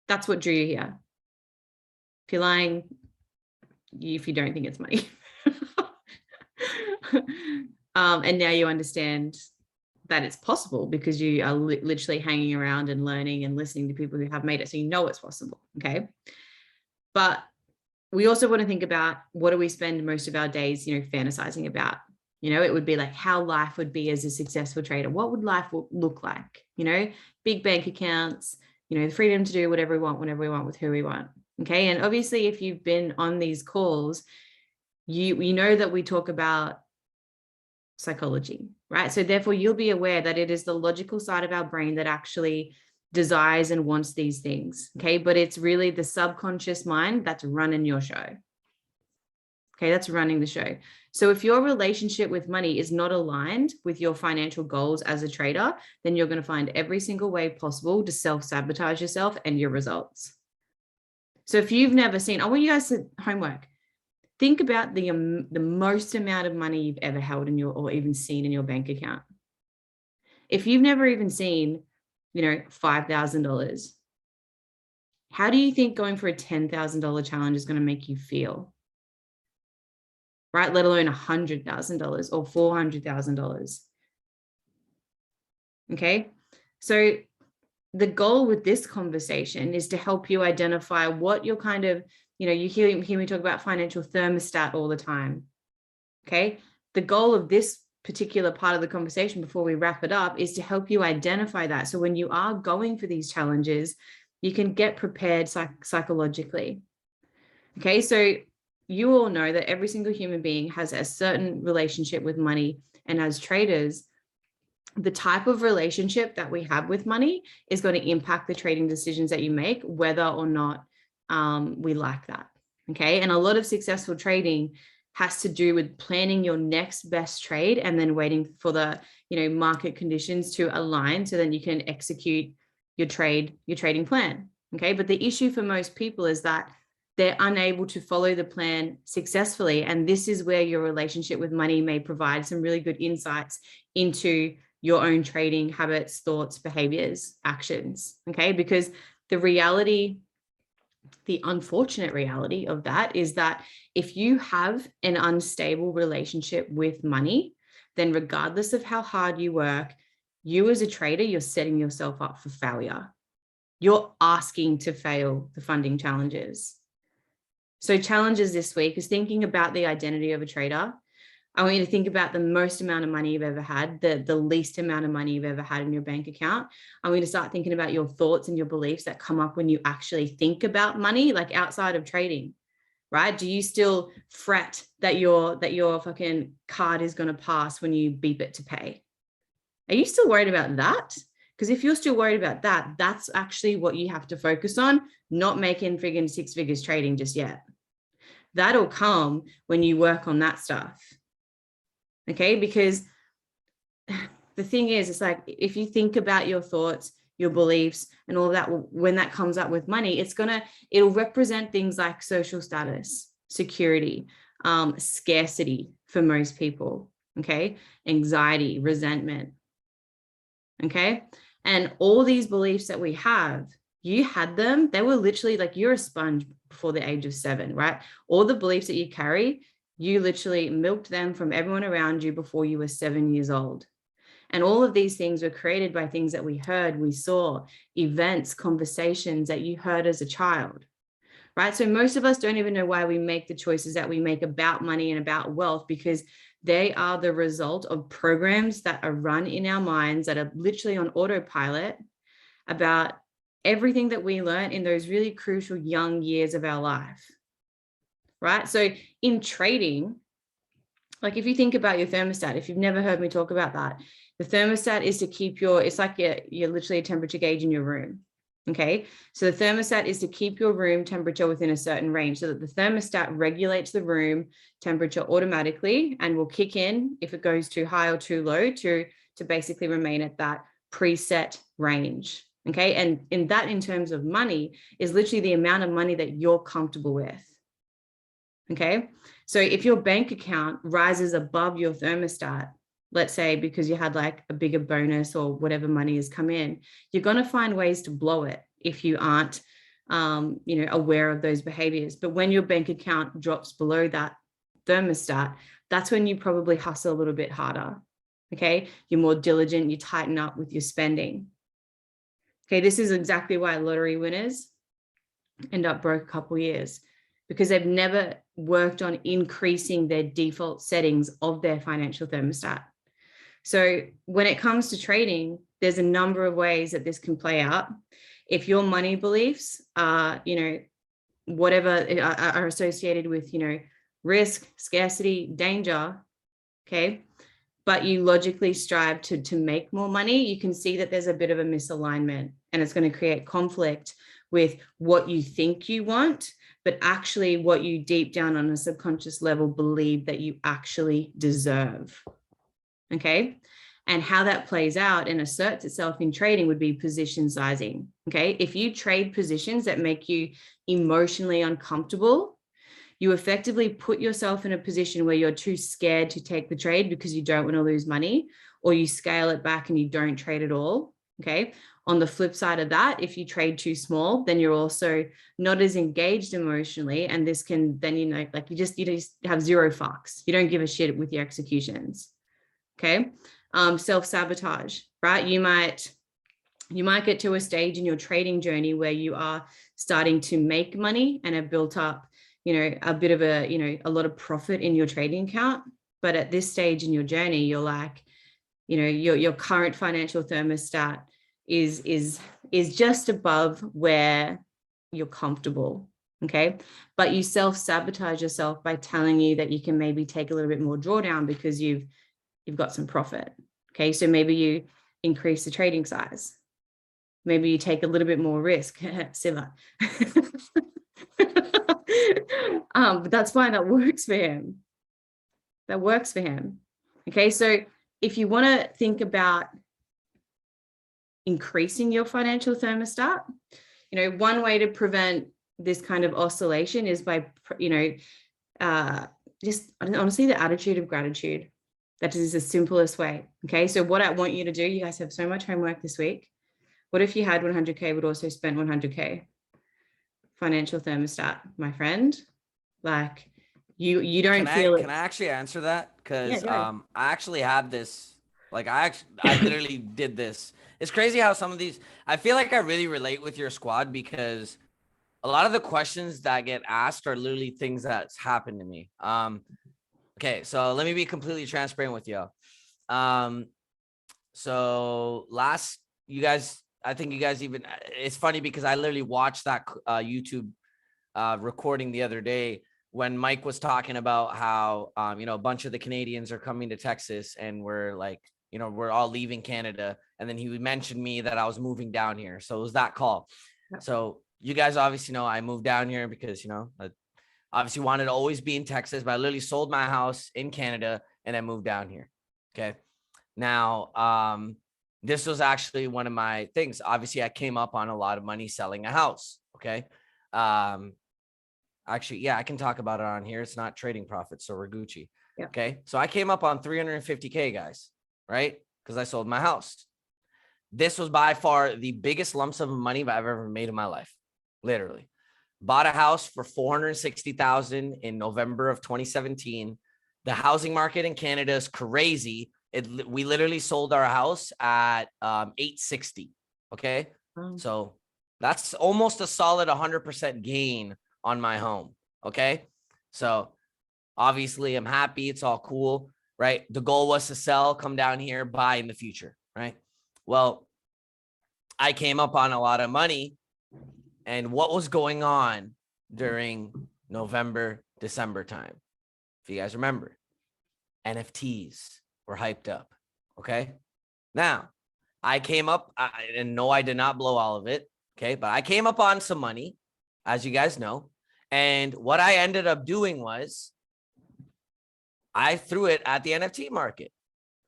That's what drew you here. If you're lying, if you don't think it's money. And now you understand that it's possible because you are literally hanging around and learning and listening to people who have made it. So you know it's possible, okay? But we also want to think about, what do we spend most of our days, fantasizing about? It would be like how life would be as a successful trader. What would life look like? Big bank accounts, the freedom to do whatever we want, whenever we want, with who we want. Okay. And obviously, if you've been on these calls, you know that we talk about psychology, right? So therefore, you'll be aware that it is the logical side of our brain that actually desires and wants these things. Okay. But it's really the subconscious mind that's running your show. Okay. That's running the show. So if your relationship with money is not aligned with your financial goals as a trader, then you're going to find every single way possible to self-sabotage yourself and your results. So if you've never seen, I want you guys to homework. Think about the most amount of money you've ever held in or even seen in your bank account. If you've never even seen, $5,000, how do you think going for a $10,000 challenge is going to make you feel? Right? Let alone $100,000 or $400,000. Okay. So the goal with this conversation is to help you identify what your kind of, you hear me talk about financial thermostat all the time. Okay. The goal of this particular part of the conversation before we wrap it up is to help you identify that. So when you are going for these challenges, you can get prepared psychologically. Okay. So you all know that every single human being has a certain relationship with money. And as traders, the type of relationship that we have with money is going to impact the trading decisions that you make, whether or not we like that. Okay. And a lot of successful trading has to do with planning your next best trade and then waiting for the, market conditions to align so then you can execute your trading plan. Okay. But the issue for most people is that they're unable to follow the plan successfully. And this is where your relationship with money may provide some really good insights into your own trading habits, thoughts, behaviors, actions. Okay. Because the unfortunate reality of that is that if you have an unstable relationship with money, then regardless of how hard you work, you as a trader, you're setting yourself up for failure. You're asking to fail the funding challenges. So challenges this week is thinking about the identity of a trader. I want you to think about the most amount of money you've ever had, the least amount of money you've ever had in your bank account. I want you to start thinking about your thoughts and your beliefs that come up when you actually think about money, like outside of trading, right? Do you still fret that your fucking card is going to pass when you beep it to pay? Are you still worried about that? Because if you're still worried about that, that's actually what you have to focus on, not making friggin' 6 figures trading just yet. That'll come when you work on that stuff. Okay, because the thing is, it's like, if you think about your thoughts, your beliefs, and all of that, when that comes up with money, it'll represent things like social status, security, scarcity for most people. Okay, anxiety, resentment. Okay, and all these beliefs that we have, you had them, they were literally like, you're a sponge before the age of 7, right? All the beliefs that you carry, you literally milked them from everyone around you before you were 7 years old. And all of these things were created by things that we heard, we saw, events, conversations that you heard as a child, right? So most of us don't even know why we make the choices that we make about money and about wealth, because they are the result of programs that are run in our minds that are literally on autopilot. about everything that we learn in those really crucial young years of our life, right? So in trading, like if you think about your thermostat, if you've never heard me talk about that, the thermostat is to keep it's like you're literally a temperature gauge in your room. Okay. So the thermostat is to keep your room temperature within a certain range so that the thermostat regulates the room temperature automatically and will kick in if it goes too high or too low to basically remain at that preset range. Okay. And in terms of money is literally the amount of money that you're comfortable with. Okay. So if your bank account rises above your thermostat, let's say because you had like a bigger bonus or whatever money has come in, you're going to find ways to blow it if you aren't, aware of those behaviors. But when your bank account drops below that thermostat, that's when you probably hustle a little bit harder. Okay. You're more diligent. You tighten up with your spending. Okay. This is exactly why lottery winners end up broke a couple years, because they've never worked on increasing their default settings of their financial thermostat. So when it comes to trading, there's a number of ways that this can play out. If your money beliefs are, whatever are associated with, risk, scarcity, danger, okay, but you logically strive to make more money, you can see that there's a bit of a misalignment, and it's going to create conflict with what you think you want, but actually what you deep down on a subconscious level believe that you actually deserve. Okay. And how that plays out and asserts itself in trading would be position sizing. Okay. If you trade positions that make you emotionally uncomfortable, you effectively put yourself in a position where you're too scared to take the trade because you don't want to lose money, or you scale it back and you don't trade at all. Okay. On the flip side of that, if you trade too small, then you're also not as engaged emotionally. And this can then, you just have zero fucks. You don't give a shit with your executions. Okay. Self-sabotage, right? You might get to a stage in your trading journey where you are starting to make money and have built up, a bit of a lot of profit in your trading account. But at this stage in your journey, you're like, your current financial thermostat is just above where you're comfortable. Okay. But you self-sabotage yourself by telling you that you can maybe take a little bit more drawdown because you've got some profit. Okay. So maybe you increase the trading size. Maybe you take a little bit more risk. Siva. But that's fine. That works for him. Okay. So if you want to think about increasing your financial thermostat, one way to prevent this kind of oscillation is by, just honestly, the attitude of gratitude. That is the simplest way. Okay. So what I want you to do, you guys have so much homework this week. What if you had 100K, but also spent 100K? Financial thermostat, my friend. Like you don't feel it. Can I actually answer that? Because Yeah, I actually had this, like I literally did this. It's crazy how some of these, I feel like I really relate with your squad, because a lot of the questions that get asked are literally things that's happened to me. Okay, so let me be completely transparent with you. So I think you guys even, it's funny because I literally watched that YouTube recording the other day when Mike was talking about how, a bunch of the Canadians are coming to Texas and we're like, we're all leaving Canada. And then he mentioned me that I was moving down here. So it was that call. So you guys obviously know I moved down here because, I obviously wanted to always be in Texas, but I literally sold my house in Canada and I moved down here. Okay. Now, this was actually one of my things. Obviously, I came up on a lot of money selling a house. Okay. Actually, yeah, I can talk about it on here. It's not trading profits, so we're Gucci. Yeah. Okay. So I came up on 350K, guys, right? Because I sold my house. This was by far the biggest lump sum of money I've ever made in my life. Literally. Bought a house for $460,000 in November of 2017. The housing market in Canada is crazy. We literally sold our house at $860. Okay. So that's almost a solid 100% gain on my home. Okay. So obviously I'm happy. It's all cool, right? The goal was to sell, come down here, buy in the future, right? Well, I came up on a lot of money. And what was going on during November, December time? If you guys remember, NFTs were hyped up. Okay. Now, I came up, and no, I did not blow all of it. Okay. But I came up on some money, as you guys know. And what I ended up doing was I threw it at the NFT market,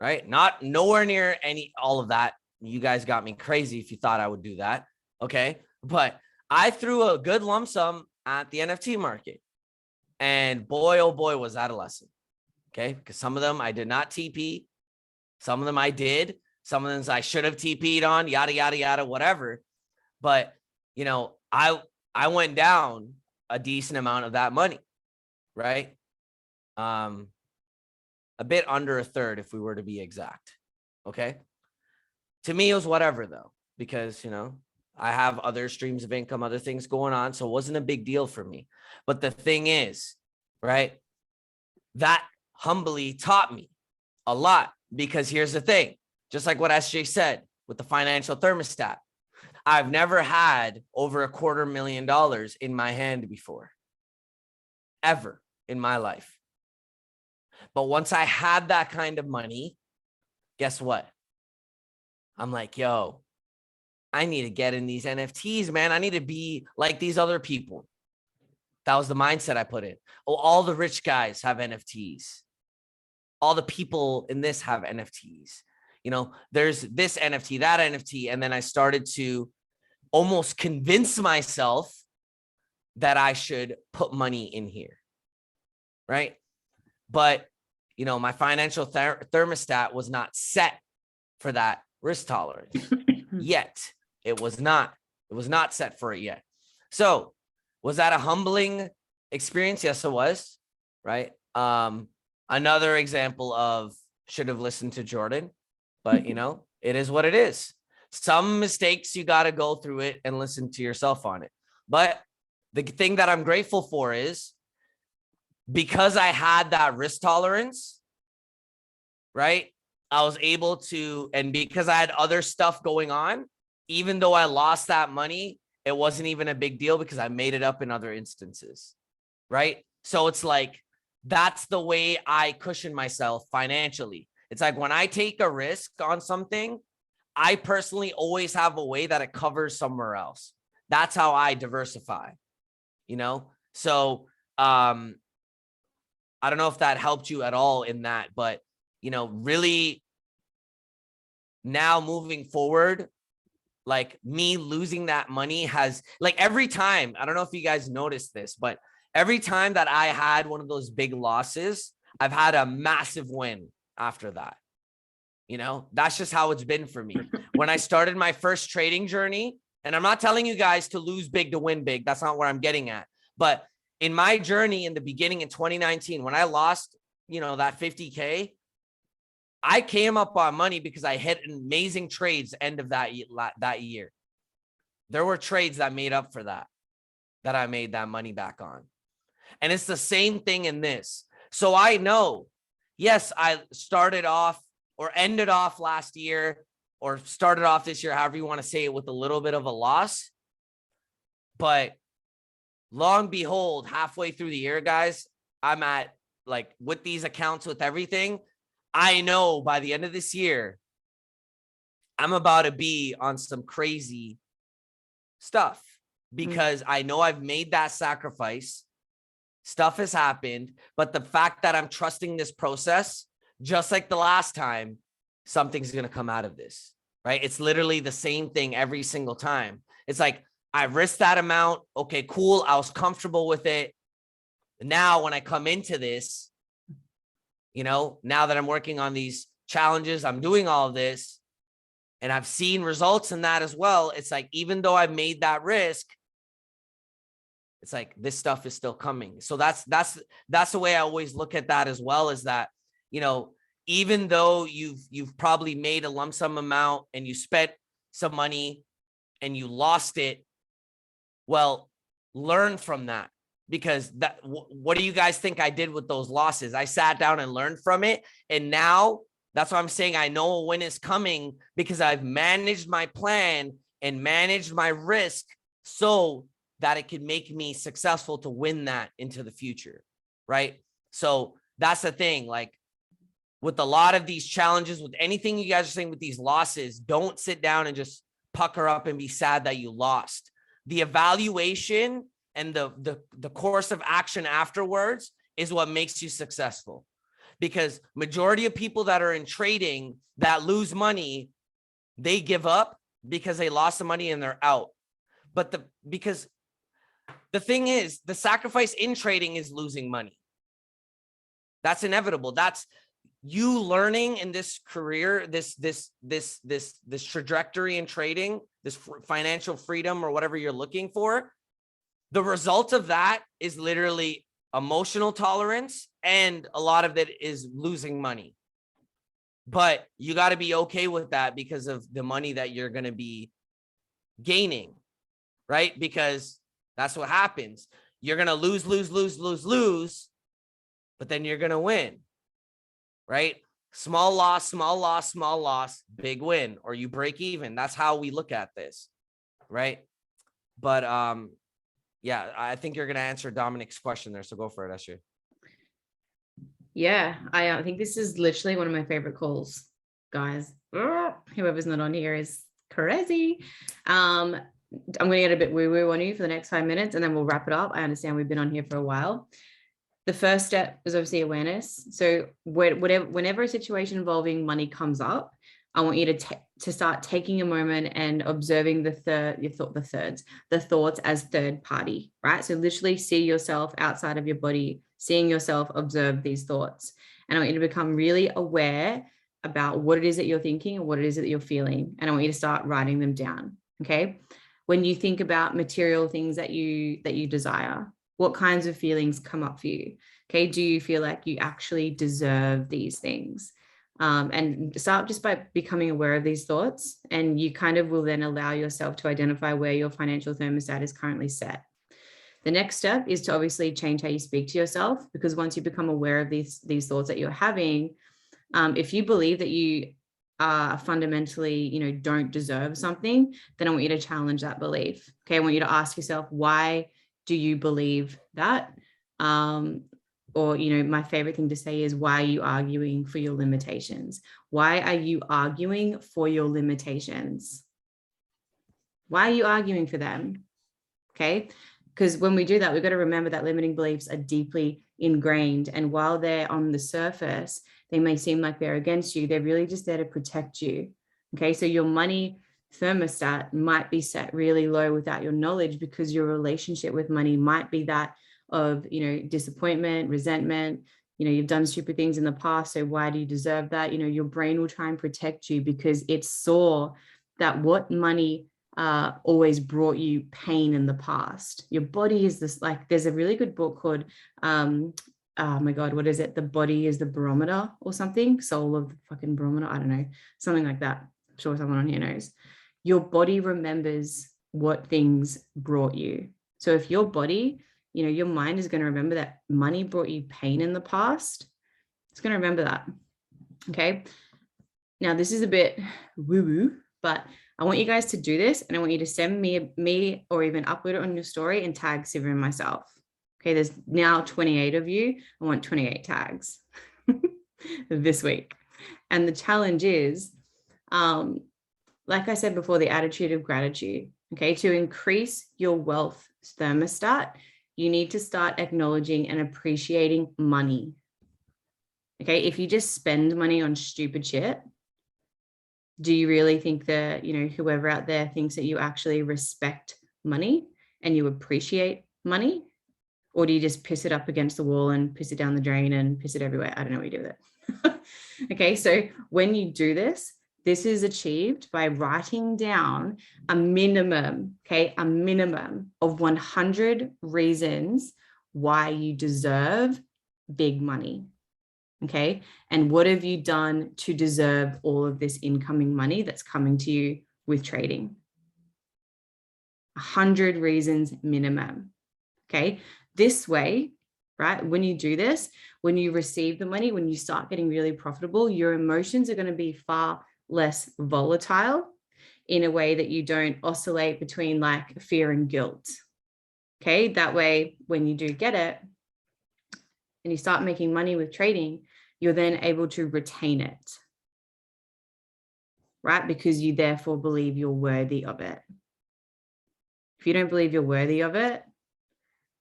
right? Not nowhere near all of that. You guys got me crazy if you thought I would do that. Okay. But I threw a good lump sum at the NFT market. And boy, oh boy, was that a lesson. Okay. Because some of them I did not TP. Some of them I did. Some of them I should have TP'd on, yada, yada, yada, whatever. But, you know, I went down a decent amount of that money, right? A bit under a third, if we were to be exact. Okay. To me, it was whatever, though, because, you know, I have other streams of income, other things going on. So it wasn't a big deal for me. But the thing is, right, that humbly taught me a lot, because here's the thing, just like what SJ said with the financial thermostat, I've never had over $250,000 in my hand before, ever in my life. But once I had that kind of money, guess what? I'm like, yo, I need to get in these NFTs, man. I need to be like these other people. That was the mindset I put in. Oh, all the rich guys have NFTs. All the people in this have NFTs. You know, there's this NFT, that NFT. And then I started to almost convince myself that I should put money in here. Right. But, you know, my financial thermostat was not set for that risk tolerance yet. It was not set for it yet. So was that a humbling experience? Yes, it was. Right. Another example of should have listened to Jordan, but you know, it is what it is. Some mistakes, you got to go through it and listen to yourself on it. But the thing that I'm grateful for is because I had that risk tolerance, right? I was able to, and because I had other stuff going on, even though I lost that money, it wasn't even a big deal because I made it up in other instances, right? So it's like, that's the way I cushion myself financially. It's like when I take a risk on something, I personally always have a way that it covers somewhere else. That's how I diversify, you know? So, I don't know if that helped you at all in that, but, you know, really now moving forward, like me losing that money has, like every time, I don't know if you guys noticed this, but every time that I had one of those big losses, I've had a massive win after that. You know, that's just how it's been for me. When I started my first trading journey, and I'm not telling you guys to lose big to win big. That's not where I'm getting at. But in my journey in the beginning in 2019, when I lost, you know, that 50K, I came up on money because I hit amazing trades end of that year. There were trades that made up for that I made that money back on. And it's the same thing in this. So I know, yes, I started off or ended off last year or started off this year, however you want to say it, with a little bit of a loss. But long and behold, halfway through the year, guys, I'm at, like, with these accounts, with everything, I know by the end of this year, I'm about to be on some crazy stuff because I know I've made that sacrifice. Stuff has happened, but the fact that I'm trusting this process, just like the last time, something's going to come out of this, right? It's literally the same thing every single time. It's like, I risked that amount. Okay, cool. I was comfortable with it. Now, when I come into this, you know, now that I'm working on these challenges, I'm doing all of this and I've seen results in that as well. It's like, even though I've made that risk, it's like this stuff is still coming. So that's the way I always look at that as well, is that, you know, even though you've probably made a lump sum amount and you spent some money and you lost it, well, learn from that, because that, what do you guys think I did with those losses? I sat down and learned from it. And now that's what I'm saying. I know a win is coming because I've managed my plan and managed my risk so that it could make me successful to win that into the future, right? So that's the thing. Like with a lot of these challenges, with anything you guys are saying with these losses, don't sit down and just pucker up and be sad that you lost. The evaluation and the course of action afterwards is what makes you successful. Because majority of people that are in trading that lose money, they give up because they lost the money and they're out. But because the thing is, the sacrifice in trading is losing money. That's inevitable. That's you learning in this career, this trajectory in trading, this financial freedom or whatever you're looking for. The result of that is literally emotional tolerance, and a lot of it is losing money. But you got to be okay with that because of the money that you're going to be gaining, right? Because that's what happens. You're going to lose, but then you're going to win, right? Small loss, big win, or you break even. That's how we look at this, right? But yeah, I think you're going to answer Dominic's question there. So go for it, SJ. Yeah, I think this is literally one of my favorite calls, guys. Whoever's not on here is crazy. I'm going to get a bit woo-woo on you for the next 5 minutes, and then we'll wrap it up. I understand we've been on here for a while. The first step is obviously awareness. So whenever a situation involving money comes up, I want you to start taking a moment and observing the thoughts as third party, right? So literally see yourself outside of your body, seeing yourself observe these thoughts. And I want you to become really aware about what it is that you're thinking and what it is that you're feeling. And I want you to start writing them down, okay? When you think about material things that you desire, what kinds of feelings come up for you? Okay, do you feel like you actually deserve these things? And start just by becoming aware of these thoughts, and you kind of will then allow yourself to identify where your financial thermostat is currently set. The next step is to obviously change how you speak to yourself, because once you become aware of these thoughts that you're having, if you believe that you fundamentally, don't deserve something, then I want you to challenge that belief. Okay, I want you to ask yourself, why do you believe that? Or, my favorite thing to say is, why are you arguing for your limitations? Why are you arguing for your limitations? Why are you arguing for them? Okay, because when we do that, we've got to remember that limiting beliefs are deeply ingrained. And while they're on the surface, they may seem like they're against you. They're really just there to protect you. Okay, so your money thermostat might be set really low without your knowledge, because your relationship with money might be that of, disappointment, resentment. You've done stupid things in the past, so why do you deserve that? Your brain will try and protect you because it saw that what money always brought you pain in the past. Your body is this, like, there's a really good book called oh my God, what is it? The Body is the Barometer or something. Soul of the fucking barometer. I don't know. Something like that. I'm sure someone on here knows. Your body remembers what things brought you. So if your body, your mind is going to remember that money brought you pain in the past, it's going to remember that. Okay. Now this is a bit woo-woo, but I want you guys to do this, and I want you to send me or even upload it on your story and tag Siva and myself. Okay, there's now 28 of you. I want 28 tags this week. And the challenge is, like I said before, the attitude of gratitude. Okay, to increase your wealth thermostat, you need to start acknowledging and appreciating money. Okay, if you just spend money on stupid shit, do you really think that, whoever out there thinks that you actually respect money and you appreciate money? Or do you just piss it up against the wall and piss it down the drain and piss it everywhere? I don't know what you do with it. Okay, so when you do this, this is achieved by writing down a minimum of 100 reasons why you deserve big money. Okay, and what have you done to deserve all of this incoming money that's coming to you with trading? 100 reasons minimum. Okay, this way, right, when you do this, when you receive the money, when you start getting really profitable, your emotions are going to be far less volatile. in a way that you don't oscillate between like fear and guilt. Okay, that way, when you do get it and you start making money with trading, you're then able to retain it, right? Because you therefore believe you're worthy of it. If you don't believe you're worthy of it,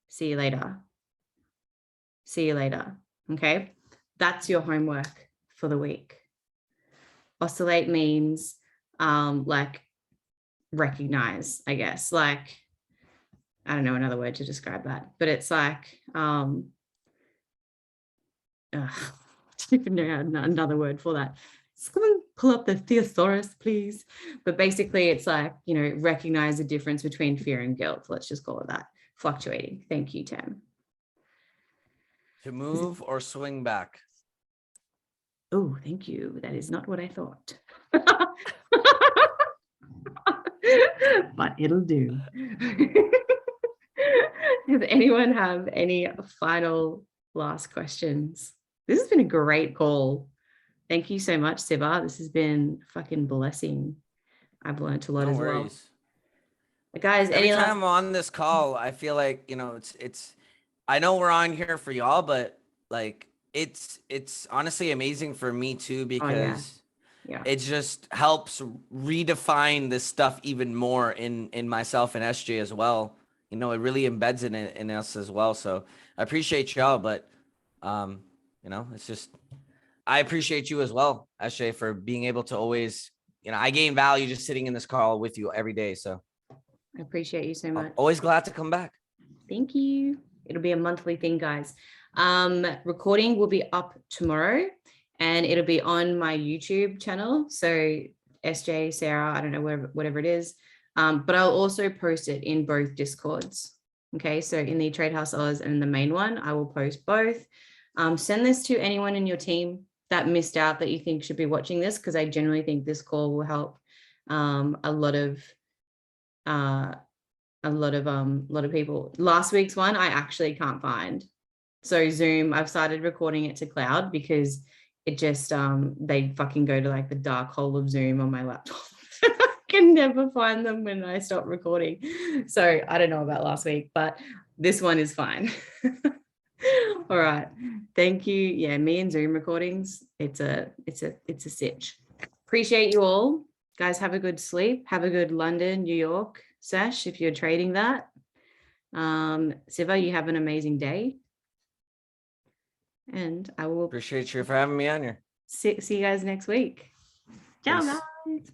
see you later. See you later. Okay, that's your homework for the week. Oscillate means like recognize, I guess, like, I don't know another word to describe that, but it's like, I don't even know another word for that. Someone pull up the thesaurus, please. But basically it's like, you know, recognize the difference between fear and guilt. Let's just call it that. Fluctuating. Thank you, Tam. To move or swing back. Oh, thank you. That is not what I thought. But it'll do. Does anyone have any final last questions? This has been a great call. Thank you so much, Siva. This has been fucking blessing. I've learned a lot as well. Guys, every time I'm on this call, I feel like, you know, it's I know we're on here for y'all, but like it's honestly amazing for me too, because it just helps redefine this stuff even more in myself and SJ as well. You know, it really embeds in us as well. So I appreciate y'all, but you know, it's just, I appreciate you as well, SJ, for being able to always, you know, I gain value just sitting in this call with you every day. So I appreciate you so much. I'm always glad to come back. Thank you. It'll be a monthly thing, guys. Recording will be up tomorrow and it'll be on my YouTube channel. So SJ, Sarah, I don't know, whatever it is. But I'll also post it in both Discords. Okay, so in the Tradehouse Oz and the main one, I will post both. Send this to anyone in your team that missed out that you think should be watching this, because I generally think this call will help a lot of people. Last week's one I actually can't find. So Zoom, I've started recording it to cloud because it just they fucking go to like the dark hole of Zoom on my laptop. I can never find them when I stop recording. So I don't know about last week, but this one is fine. All right. Thank you. Yeah, me and Zoom recordings. It's a sitch. Appreciate you all. Guys, have a good sleep. Have a good London, New York sesh if you're trading that. Siva, you have an amazing day. And I will appreciate you for having me on here. see you guys next week. Ciao, guys.